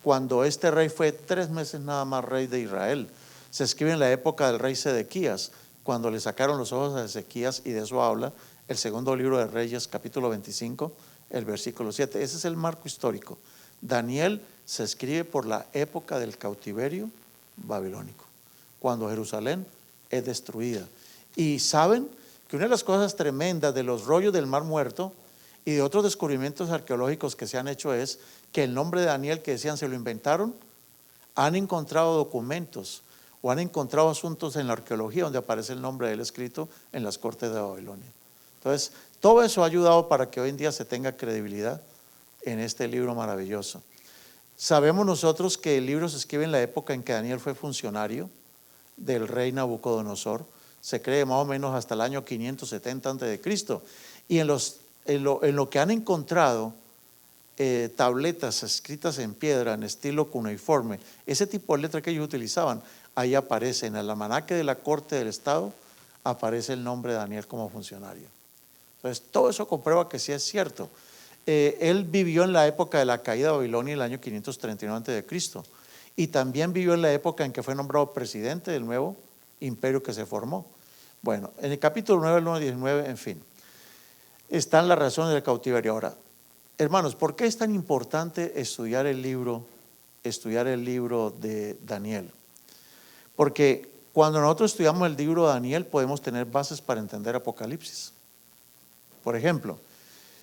cuando este rey fue 3 meses nada más rey de Israel. Se escribe en la época del rey Sedequías, cuando le sacaron los ojos a Ezequías, y de eso habla el segundo libro de Reyes, capítulo 25, el versículo 7. Ese es el marco histórico. Daniel se escribe por la época del cautiverio babilónico, cuando Jerusalén es destruida. Y saben que una de las cosas tremendas de los rollos del Mar Muerto y de otros descubrimientos arqueológicos que se han hecho es que el nombre de Daniel, que decían se lo inventaron, han encontrado documentos o han encontrado asuntos en la arqueología donde aparece el nombre de él escrito en las cortes de Babilonia. Entonces, todo eso ha ayudado para que hoy en día se tenga credibilidad en este libro maravilloso. Sabemos nosotros que el libro se escribe en la época en que Daniel fue funcionario del rey Nabucodonosor. Se cree más o menos hasta el año 570 a.C. Y en lo que han encontrado tabletas escritas en piedra en estilo cuneiforme, ese tipo de letra que ellos utilizaban, ahí aparece en el almanaque de la corte del estado, aparece el nombre de Daniel como funcionario. Entonces todo eso comprueba que sí es cierto. Él vivió en la época de la caída de Babilonia en el año 539 a.C. y también vivió en la época en que fue nombrado presidente del nuevo imperio que se formó. Bueno, en el capítulo 9, el 1 al 19, en fin, están las razones del cautiverio. Ahora, hermanos, ¿por qué es tan importante estudiar el libro de Daniel? Porque cuando nosotros estudiamos el libro de Daniel podemos tener bases para entender Apocalipsis. Por ejemplo,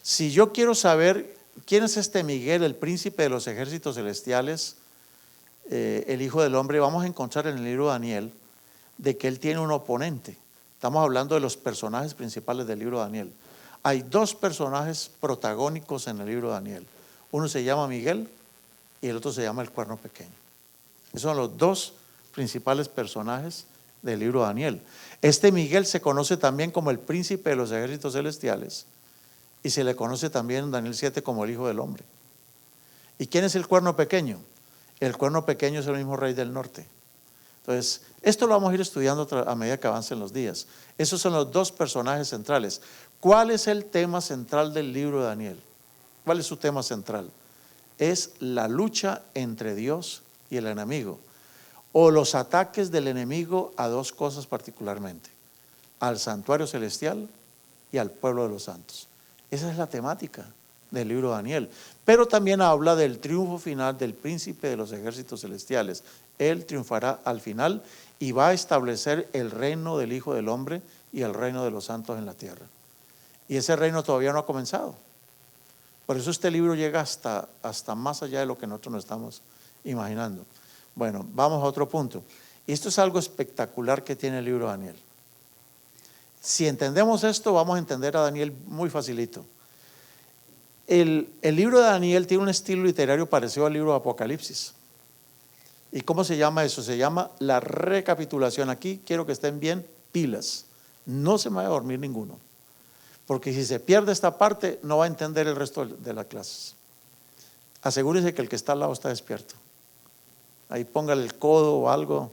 si yo quiero saber quién es este Miguel, el príncipe de los ejércitos celestiales, el Hijo del Hombre, vamos a encontrar en el libro de Daniel de que él tiene un oponente. Estamos hablando de los personajes principales del libro de Daniel. Hay 2 personajes protagónicos en el libro de Daniel. Uno se llama Miguel y el otro se llama el Cuerno Pequeño. Esos son los 2 principales personajes del libro de Daniel. Este Miguel se conoce también como el príncipe de los ejércitos celestiales y se le conoce también en Daniel 7 como el Hijo del Hombre. ¿Y quién es el Cuerno Pequeño? El Cuerno Pequeño es el mismo rey del norte. Entonces, esto lo vamos a ir estudiando a medida que avancen los días. Esos son los 2 personajes centrales. ¿Cuál es el tema central del libro de Daniel? ¿Cuál es su tema central? Es la lucha entre Dios y el enemigo, o los ataques del enemigo a 2 cosas particularmente: al santuario celestial y al pueblo de los santos. Esa es la temática del libro de Daniel. Pero también habla del triunfo final del príncipe de los ejércitos celestiales. Él triunfará al final y va a establecer el reino del Hijo del Hombre y el reino de los santos en la tierra. Y ese reino todavía no ha comenzado. Por eso este libro llega hasta más allá de lo que nosotros nos estamos imaginando. Bueno, vamos a otro punto. Y esto es algo espectacular que tiene el libro de Daniel. Si entendemos esto, vamos a entender a Daniel muy facilito. El libro de Daniel tiene un estilo literario parecido al libro de Apocalipsis. ¿Y cómo se llama eso? Se llama la recapitulación. Aquí quiero que estén bien pilas. No se me vaya a dormir ninguno. Porque si se pierde esta parte, no va a entender el resto de las clases. Asegúrese que el que está al lado está despierto. Ahí póngale el codo o algo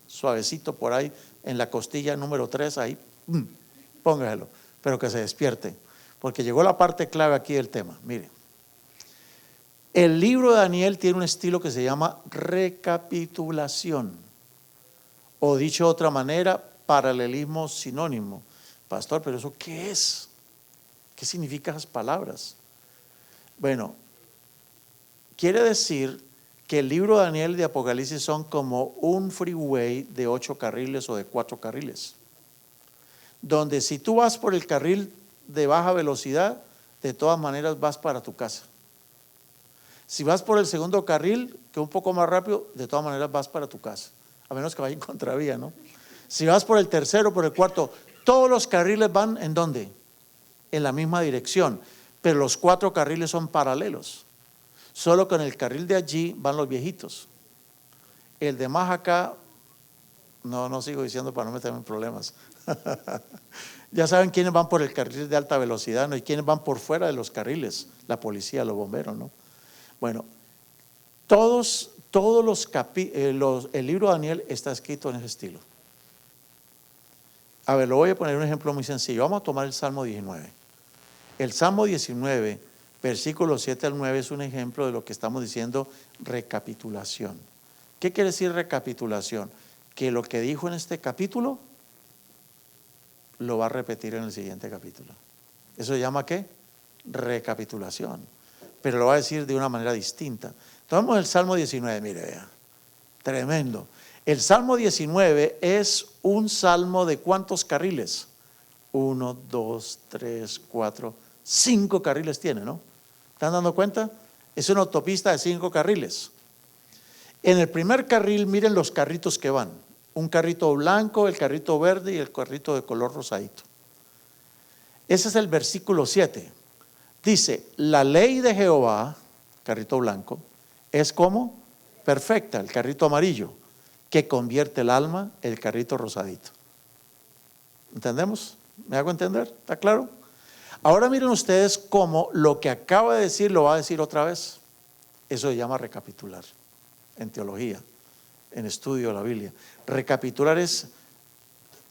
suavecito por ahí en la costilla número 3, ahí, póngaselo, pero que se despierte, porque llegó la parte clave aquí del tema. Mire, el libro de Daniel tiene un estilo que se llama recapitulación, o dicho de otra manera, paralelismo sinónimo. Pastor, pero ¿eso qué es? ¿Qué significan esas palabras? Bueno, quiere decir que el libro de Daniel y de Apocalipsis son como un freeway de 8 carriles o de 4 carriles, donde si tú vas por el carril de baja velocidad, de todas maneras vas para tu casa. Si vas por el segundo carril, que es un poco más rápido, de todas maneras vas para tu casa, a menos que vaya en contravía, ¿no? Si vas por el tercero, por el cuarto, todos los carriles van ¿en dónde? En la misma dirección, pero los 4 carriles son paralelos. Solo que en el carril de allí van los viejitos. El de más acá, no sigo diciendo para no meterme en problemas. Ya saben quiénes van por el carril de alta velocidad, ¿no? Y quiénes van por fuera de los carriles, la policía, los bomberos, ¿no? Bueno, el libro de Daniel está escrito en ese estilo. A ver, lo voy a poner un ejemplo muy sencillo. Vamos a tomar el Salmo 19. El Salmo 19, versículos 7 al 9 es un ejemplo de lo que estamos diciendo recapitulación. ¿Qué quiere decir recapitulación? Que lo que dijo en este capítulo lo va a repetir en el siguiente capítulo. ¿Eso se llama qué? Recapitulación. Pero lo va a decir de una manera distinta. Tomamos el Salmo 19, mire, vea. Tremendo. El Salmo 19 es un salmo de ¿cuántos carriles? 1, 2, 3, 4, 5 carriles tiene, ¿no? ¿Están dando cuenta? Es una autopista de 5 carriles. En el primer carril, miren los carritos que van. Un carrito blanco, el carrito verde y el carrito de color rosadito. Ese es el versículo 7. Dice, la ley de Jehová, carrito blanco, es como perfecta, el carrito amarillo, que convierte el alma, el carrito rosadito. ¿Entendemos? ¿Me hago entender? ¿Está claro? Ahora miren ustedes cómo lo que acaba de decir lo va a decir otra vez. Eso se llama recapitular en teología, en estudio de la Biblia. Recapitular es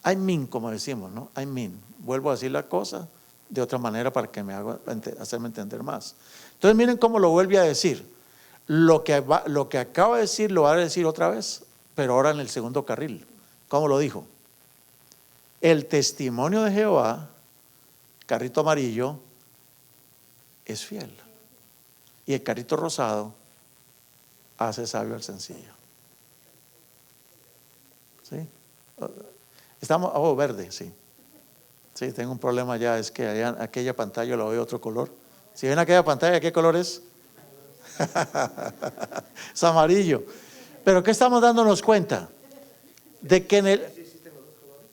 I mean, como decimos, ¿no? I mean. Vuelvo a decir la cosa de otra manera para que hacerme entender más. Entonces miren cómo lo vuelve a decir. Lo que acaba de decir lo va a decir otra vez, pero ahora en el segundo carril. ¿Cómo lo dijo? El testimonio de Jehová, carrito amarillo, es fiel. Y el carrito rosado hace sabio al sencillo. ¿Sí? Estamos, verde, sí. Sí, tengo un problema ya, es que allá, aquella pantalla lo veo otro color. Si ven aquella pantalla, ¿qué color es? Es amarillo. Pero ¿qué estamos dándonos cuenta? De que en el...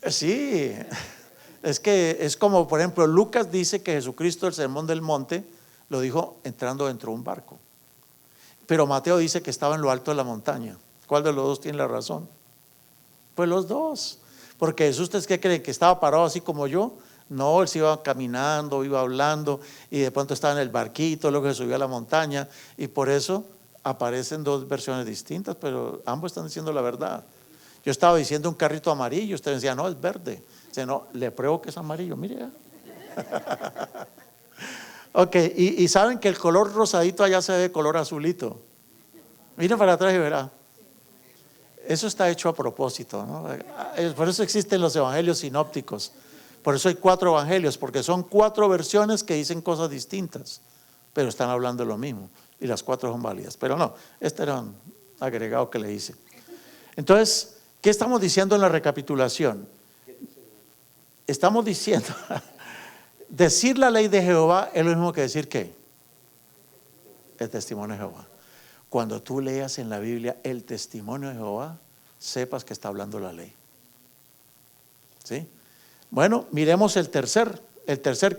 Sí, es que es como, por ejemplo, Lucas dice que Jesucristo, el sermón del monte, lo dijo entrando dentro de un barco. Pero Mateo dice que estaba en lo alto de la montaña. ¿Cuál de los dos tiene la razón? Pues los dos. Porque Jesús, ¿ustedes qué creen? ¿Que estaba parado así como yo? No, él se iba caminando, iba hablando y de pronto estaba en el barquito, luego se subió a la montaña y por eso aparecen dos versiones distintas, pero ambos están diciendo la verdad. Yo estaba diciendo un carrito amarillo, usted decía, no, es verde. Dice, no, le pruebo que es amarillo, mire. Ok, y saben que el color rosadito allá se ve de color azulito. Miren para atrás y verá. Eso está hecho a propósito, ¿no? Por eso existen los evangelios sinópticos. Por eso hay 4 evangelios, porque son 4 versiones que dicen cosas distintas, pero están hablando de lo mismo. Y las 4 son válidas. Pero no, este era un agregado que le hice. Entonces, ¿qué estamos diciendo en la recapitulación? Estamos diciendo, decir la ley de Jehová es lo mismo que decir ¿qué? El testimonio de Jehová. Cuando tú leas en la Biblia el testimonio de Jehová, sepas que está hablando la ley. ¿Sí? Bueno, miremos el tercer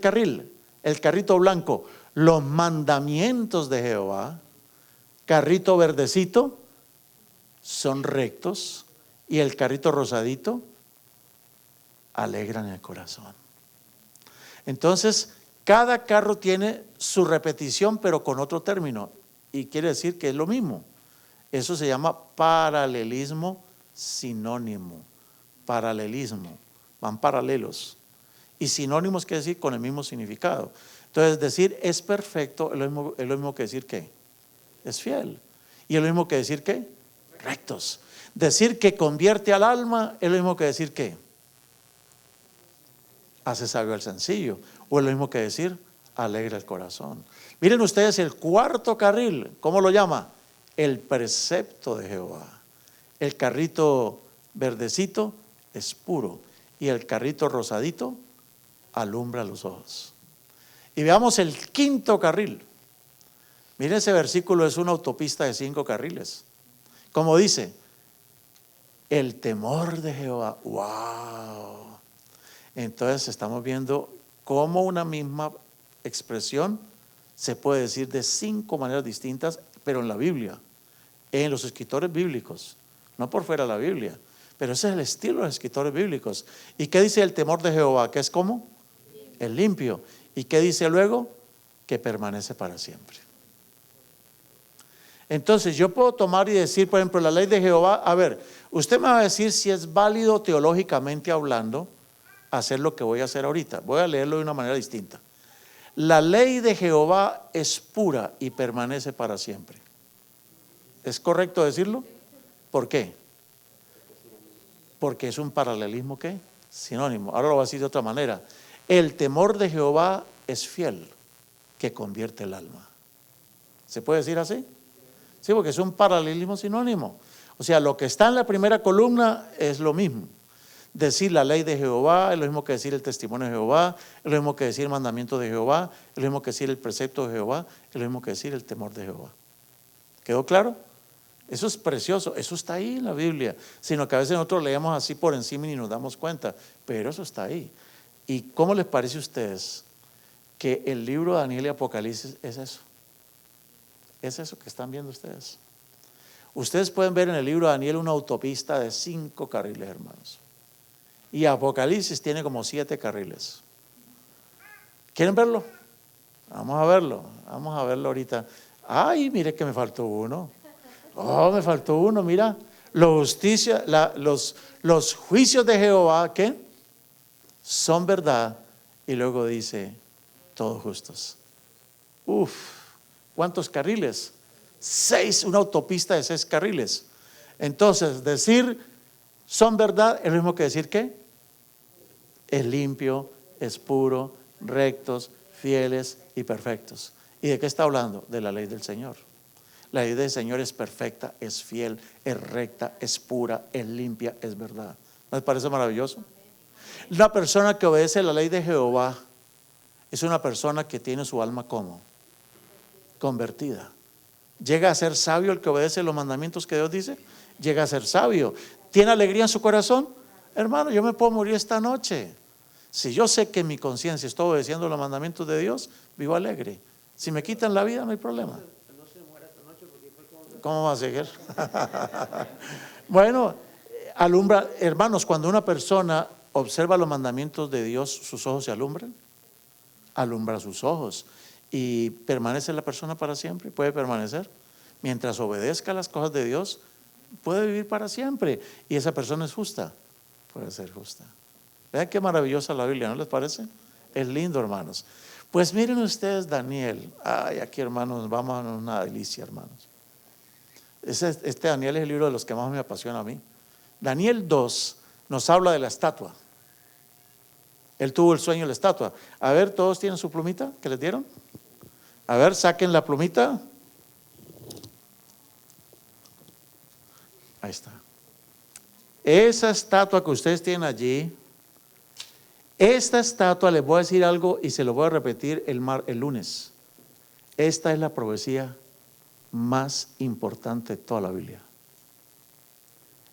carril, el carrito blanco, los mandamientos de Jehová, carrito verdecito, son rectos, y el carrito rosadito, alegran el corazón. Entonces, cada carro tiene su repetición, pero con otro término. Y quiere decir que es lo mismo. Eso se llama paralelismo sinónimo. paralelismo, van paralelos. Y sinónimos quiere decir con el mismo significado. Entonces decir es perfecto es lo mismo que decir que es fiel. Y es lo mismo que decir que rectos. Decir que convierte al alma es lo mismo que decir que hace sabio al sencillo. O es lo mismo que decir alegra el corazón. Miren ustedes el cuarto carril, ¿cómo lo llama? El precepto de Jehová. El carrito verdecito es puro y el carrito rosadito alumbra los ojos. Y veamos el quinto carril. Miren, ese versículo es una autopista de 5 carriles. Como dice, el temor de Jehová. ¡Wow! Entonces estamos viendo cómo una misma expresión se puede decir de 5 maneras distintas, pero en la Biblia, en los escritores bíblicos, no por fuera de la Biblia, pero ese es el estilo de los escritores bíblicos. ¿Y qué dice el temor de Jehová? ¿Qué es como? El limpio. ¿Y qué dice luego? Que permanece para siempre. Entonces yo puedo tomar y decir, por ejemplo, la ley de Jehová. A ver, usted me va a decir si es válido teológicamente hablando hacer lo que voy a hacer ahorita. Voy a leerlo de una manera distinta. La ley de Jehová es pura y permanece para siempre. ¿Es correcto decirlo? ¿Por qué? Porque es un paralelismo, ¿qué? Sinónimo. Ahora lo voy a decir de otra manera. El temor de Jehová es fiel, que convierte el alma. ¿Se puede decir así? Sí, porque es un paralelismo sinónimo. O sea, lo que está en la primera columna es lo mismo. Decir la ley de Jehová es lo mismo que decir el testimonio de Jehová, es lo mismo que decir el mandamiento de Jehová, es lo mismo que decir el precepto de Jehová, es lo mismo que decir el temor de Jehová. ¿Quedó claro? Eso es precioso, eso está ahí en la Biblia, sino que a veces nosotros leemos así por encima y ni nos damos cuenta, pero eso está ahí. ¿Y cómo les parece a ustedes que el libro de Daniel y Apocalipsis es eso? Es eso que están viendo ustedes. Ustedes pueden ver en el libro de Daniel una autopista de 5 carriles, hermanos. Y Apocalipsis tiene como 7 carriles. ¿Quieren verlo? Vamos a verlo ahorita. Ay, mire que me faltó uno. Oh, me faltó uno, mira. Los juicios de Jehová, ¿qué? Son verdad. Y luego dice, todos justos. Uf, ¿cuántos carriles? 6, una autopista de 6 carriles. Entonces, decir son verdad es lo mismo que decir ¿qué? Es limpio, es puro, rectos, fieles y perfectos. ¿Y de qué está hablando? De la ley del Señor. La ley del Señor es perfecta, es fiel, es recta, es pura, es limpia, es verdad. ¿No les parece maravilloso? Una persona que obedece la ley de Jehová es una persona que tiene su alma como convertida. Llega a ser sabio el que obedece los mandamientos que Dios dice. Llega a ser sabio. ¿Tiene alegría en su corazón? Hermano, yo me puedo morir esta noche. Si yo sé que en mi conciencia estoy obedeciendo los mandamientos de Dios, vivo alegre. Si me quitan la vida, no hay problema. ¿Cómo va a seguir? Bueno, alumbra, hermanos, cuando una persona observa los mandamientos de Dios, sus ojos se alumbran. Alumbra sus ojos. Y permanece la persona para siempre, puede permanecer. Mientras obedezca las cosas de Dios, puede vivir para siempre. Y esa persona es justa, puede ser justa. Vean qué maravillosa la Biblia, ¿no les parece? Es lindo, hermanos. Pues miren ustedes Daniel. Ay, aquí, hermanos, vamos a una delicia, hermanos. Este Daniel es el libro de los que más me apasiona a mí. Daniel 2 nos habla de la estatua. Él tuvo el sueño de la estatua. A ver, ¿todos tienen su plumita que les dieron? A ver, saquen la plumita. Ahí está. Esa estatua que ustedes tienen allí, esta estatua, les voy a decir algo y se lo voy a repetir el lunes. Esta es la profecía más importante de toda la Biblia.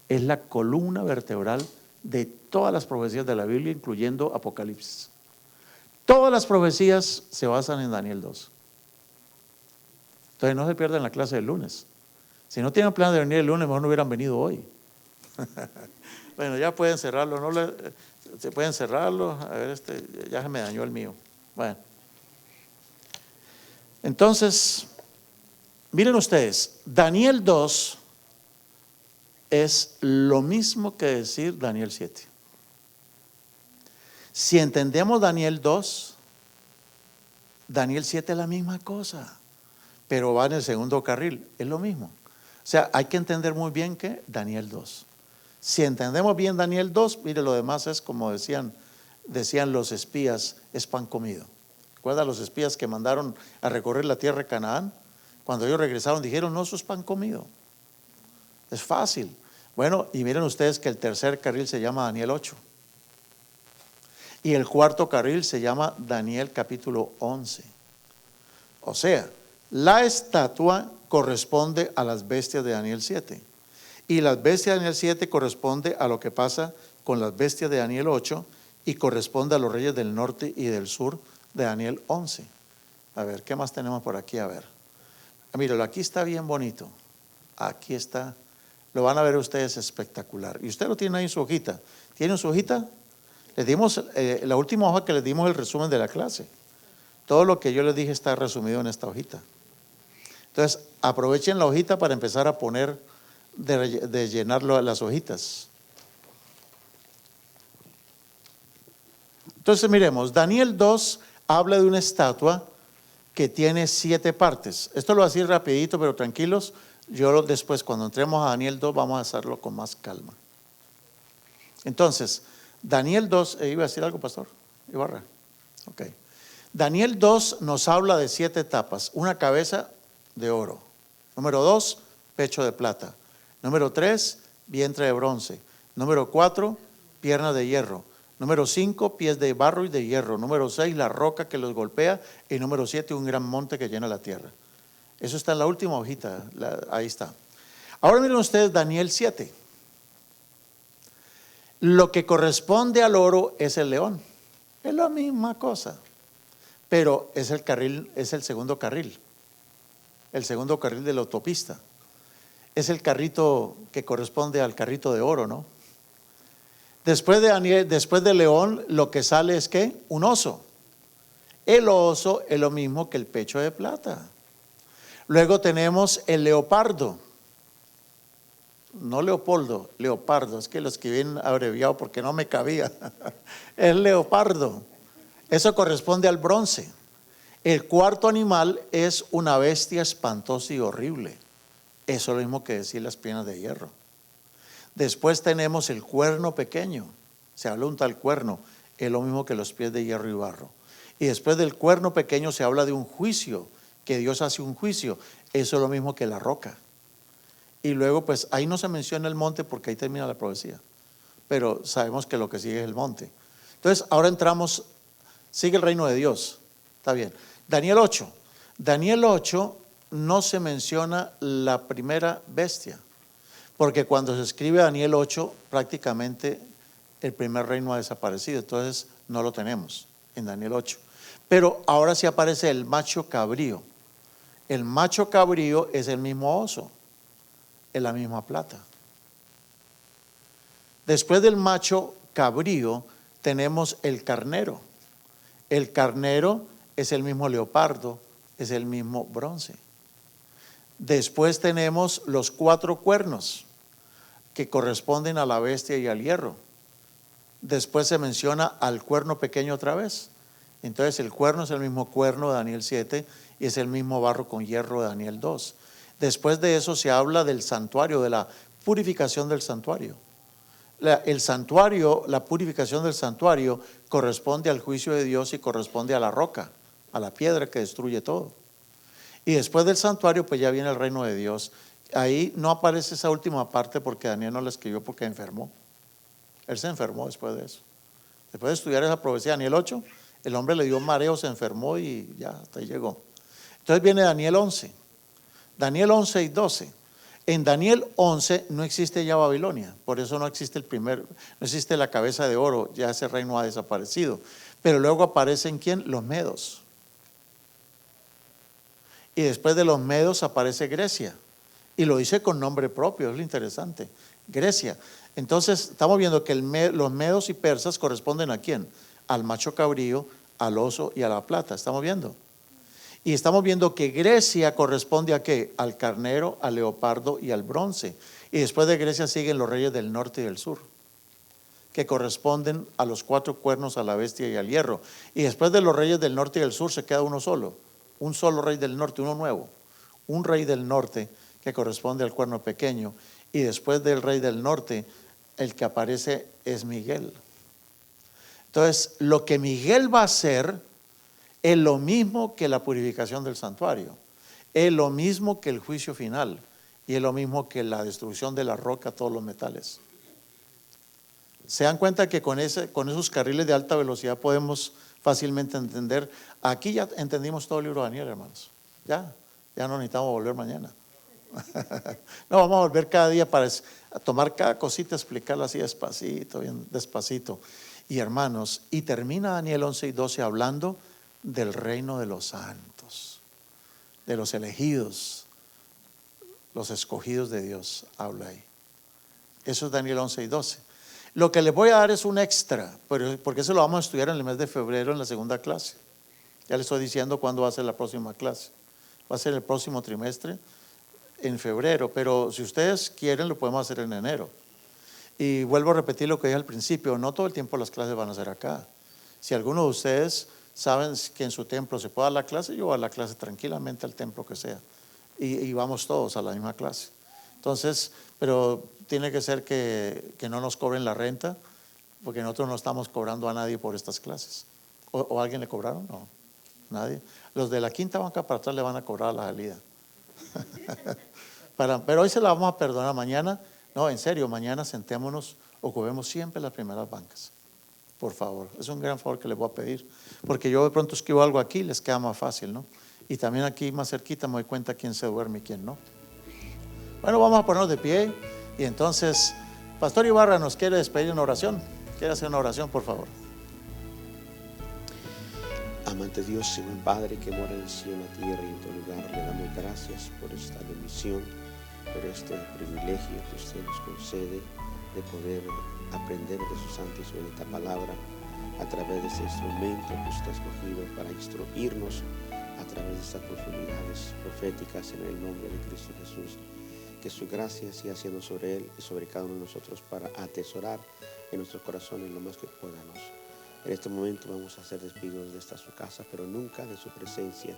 Es la columna vertebral de todas las profecías de la Biblia, incluyendo Apocalipsis. Todas las profecías se basan en Daniel 2. Entonces no se pierdan la clase del lunes. Si no tienen plan de venir el lunes, mejor no hubieran venido hoy. Bueno, ya pueden cerrarlo, se pueden cerrarlo. A ver, ya se me dañó el mío. Bueno, entonces, miren ustedes, Daniel 2 es lo mismo que decir Daniel 7. Si entendemos Daniel 2, Daniel 7 es la misma cosa, pero va en el segundo carril, es lo mismo. O sea, hay que entender muy bien que Daniel 2. Si entendemos bien Daniel 2, mire, lo demás es como decían los espías, es pan comido. ¿Recuerda los espías que mandaron a recorrer la tierra de Canaán? Cuando ellos regresaron dijeron, no, eso es pan comido. Es fácil. Bueno, y miren ustedes que el tercer carril se llama Daniel 8. Y el cuarto carril se llama Daniel capítulo 11. O sea, la estatua corresponde a las bestias de Daniel 7. Y las bestias de Daniel 7 corresponde a lo que pasa con las bestias de Daniel 8 y corresponde a los reyes del norte y del sur de Daniel 11. A ver, ¿qué más tenemos por aquí? A ver. Míralo, aquí está bien bonito. Aquí está. Lo van a ver ustedes espectacular. Y usted lo tiene ahí en su hojita. ¿Tiene su hojita? Les dimos, la última hoja que les dimos el resumen de la clase. Todo lo que yo les dije está resumido en esta hojita. Entonces, aprovechen la hojita para empezar a poner, de llenar las hojitas. Entonces, miremos, Daniel 2 habla de una estatua que tiene 7 partes. Esto lo voy a decir rapidito, pero tranquilos. Yo después, cuando entremos a Daniel 2, vamos a hacerlo con más calma. Entonces, Daniel 2, ¿iba a decir algo, pastor Ibarra? Ok. Daniel 2 nos habla de 7 etapas. Una cabeza de oro. Número 2, pecho de plata. Número 3, vientre de bronce. Número 4, piernas de hierro. Número 5, pies de barro y de hierro. Número 6, la roca que los golpea. Y número 7, un gran monte que llena la tierra. Eso está en la última hojita, ahí está. Ahora miren ustedes Daniel 7. Lo que corresponde al oro es el león. Es la misma cosa. Pero es el carril, es el segundo carril. El segundo carril de la autopista. Es el carrito que corresponde al carrito de oro, ¿no? Después de león, lo que sale es ¿qué? Un oso. El oso es lo mismo que el pecho de plata. Luego tenemos el leopardo. No Leopoldo, leopardo. Es que lo escribí abreviado porque no me cabía. El leopardo. Eso corresponde al bronce. El cuarto animal es una bestia espantosa y horrible. Eso es lo mismo que decir las piernas de hierro. Después tenemos el cuerno pequeño. Se habla un tal cuerno. Es lo mismo que los pies de hierro y barro. Y después del cuerno pequeño se habla de un juicio. Que Dios hace un juicio. Eso es lo mismo que la roca. Y luego pues ahí no se menciona el monte porque ahí termina la profecía. Pero sabemos que lo que sigue es el monte. Entonces ahora entramos, sigue el reino de Dios. Está bien. Daniel 8. Daniel 8 no se menciona la primera bestia. Porque cuando se escribe Daniel 8 prácticamente el primer reino ha desaparecido. Entonces no lo tenemos en Daniel 8. Pero ahora sí aparece el macho cabrío. El macho cabrío es el mismo oso. Es la misma plata. Después del macho cabrío tenemos el carnero. El carnero es el mismo leopardo, es el mismo bronce. Después tenemos los 4 cuernos que corresponden a la bestia y al hierro. Después se menciona al cuerno pequeño otra vez. Entonces el cuerno es el mismo cuerno de Daniel 7 y es el mismo barro con hierro de Daniel 2. Después de eso se habla del santuario, de la purificación del santuario. El santuario, la purificación del santuario corresponde al juicio de Dios y corresponde a la roca, a la piedra que destruye todo. Y después del santuario pues ya viene el reino de Dios. Ahí no aparece esa última parte porque Daniel no la escribió porque enfermó. Él se enfermó después de eso. Después de estudiar esa profecía, Daniel 8, el hombre le dio mareo, se enfermó y ya hasta ahí llegó. Entonces viene Daniel 11. Daniel 11 y 12. En Daniel 11 no existe ya Babilonia, por eso no existe no existe la cabeza de oro, ya ese reino ha desaparecido. Pero luego aparecen ¿quién? Los medos. Y después de los medos aparece Grecia. Y lo dice con nombre propio, es lo interesante. Grecia. Entonces estamos viendo que los medos y persas corresponden ¿a quién? Al macho cabrío, al oso y a la plata. ¿Estamos viendo? Y estamos viendo que Grecia corresponde a ¿qué? Al carnero, al leopardo y al bronce. Y después de Grecia siguen los reyes del norte y del sur, que corresponden a los 4 cuernos, a la bestia y al hierro. Y después de los reyes del norte y del sur se queda uno solo, un solo rey del norte, uno nuevo, un rey del norte que corresponde al cuerno pequeño. Y después del rey del norte, el que aparece es Miguel. Entonces, lo que Miguel va a hacer es lo mismo que la purificación del santuario, es lo mismo que el juicio final y es lo mismo que la destrucción de la roca, todos los metales. Se dan cuenta que con esos carriles de alta velocidad podemos fácilmente entender. Aquí ya entendimos todo el libro de Daniel, hermanos. Ya no necesitamos volver mañana. No, vamos a volver cada día para tomar cada cosita, explicarla así despacito, bien despacito. Y hermanos, y termina Daniel 11 y 12 hablando del reino de los santos, de los elegidos, los escogidos de Dios. Habla ahí. Eso es Daniel 11 y 12. Lo que les voy a dar es un extra, porque eso lo vamos a estudiar en el mes de febrero en la segunda clase. Ya les estoy diciendo cuándo va a ser la próxima clase. Va a ser el próximo trimestre, en febrero, pero si ustedes quieren lo podemos hacer en enero. Y vuelvo a repetir lo que dije al principio, no todo el tiempo las clases van a ser acá. Si alguno de ustedes saben que en su templo se puede dar la clase, yo voy a dar la clase tranquilamente al templo que sea. Y vamos todos a la misma clase. Entonces, pero tiene que ser que no nos cobren la renta, porque nosotros no estamos cobrando a nadie por estas clases. ¿O alguien le cobraron? No, nadie. Los de la quinta banca para atrás le van a cobrar a la salida. Pero hoy se la vamos a perdonar. Mañana, no, en serio, mañana sentémonos, ocupemos siempre las primeras bancas. Por favor, es un gran favor que les voy a pedir, porque yo de pronto escribo algo aquí, les queda más fácil, ¿no? Y también aquí más cerquita me doy cuenta quién se duerme y quién no. Bueno, vamos a ponernos de pie. Y entonces, Pastor Ibarra nos quiere despedir en oración. ¿Quiere hacer una oración, por favor? Amante Dios y buen Padre que mora en el cielo, en la tierra y en todo lugar, le damos gracias por esta bendición, por este privilegio que usted nos concede de poder aprender de su santa y su bendita palabra a través de este instrumento que usted ha escogido para instruirnos a través de estas profundidades proféticas en el nombre de Cristo Jesús. Que su gracia siga siendo sobre él y sobre cada uno de nosotros para atesorar en nuestros corazones lo más que podamos. En este momento vamos a hacer despidos de esta su casa, pero nunca de su presencia.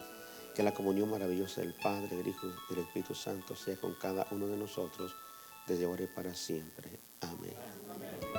Que la comunión maravillosa del Padre, del Hijo y del Espíritu Santo sea con cada uno de nosotros desde ahora y para siempre. Amén. Amén.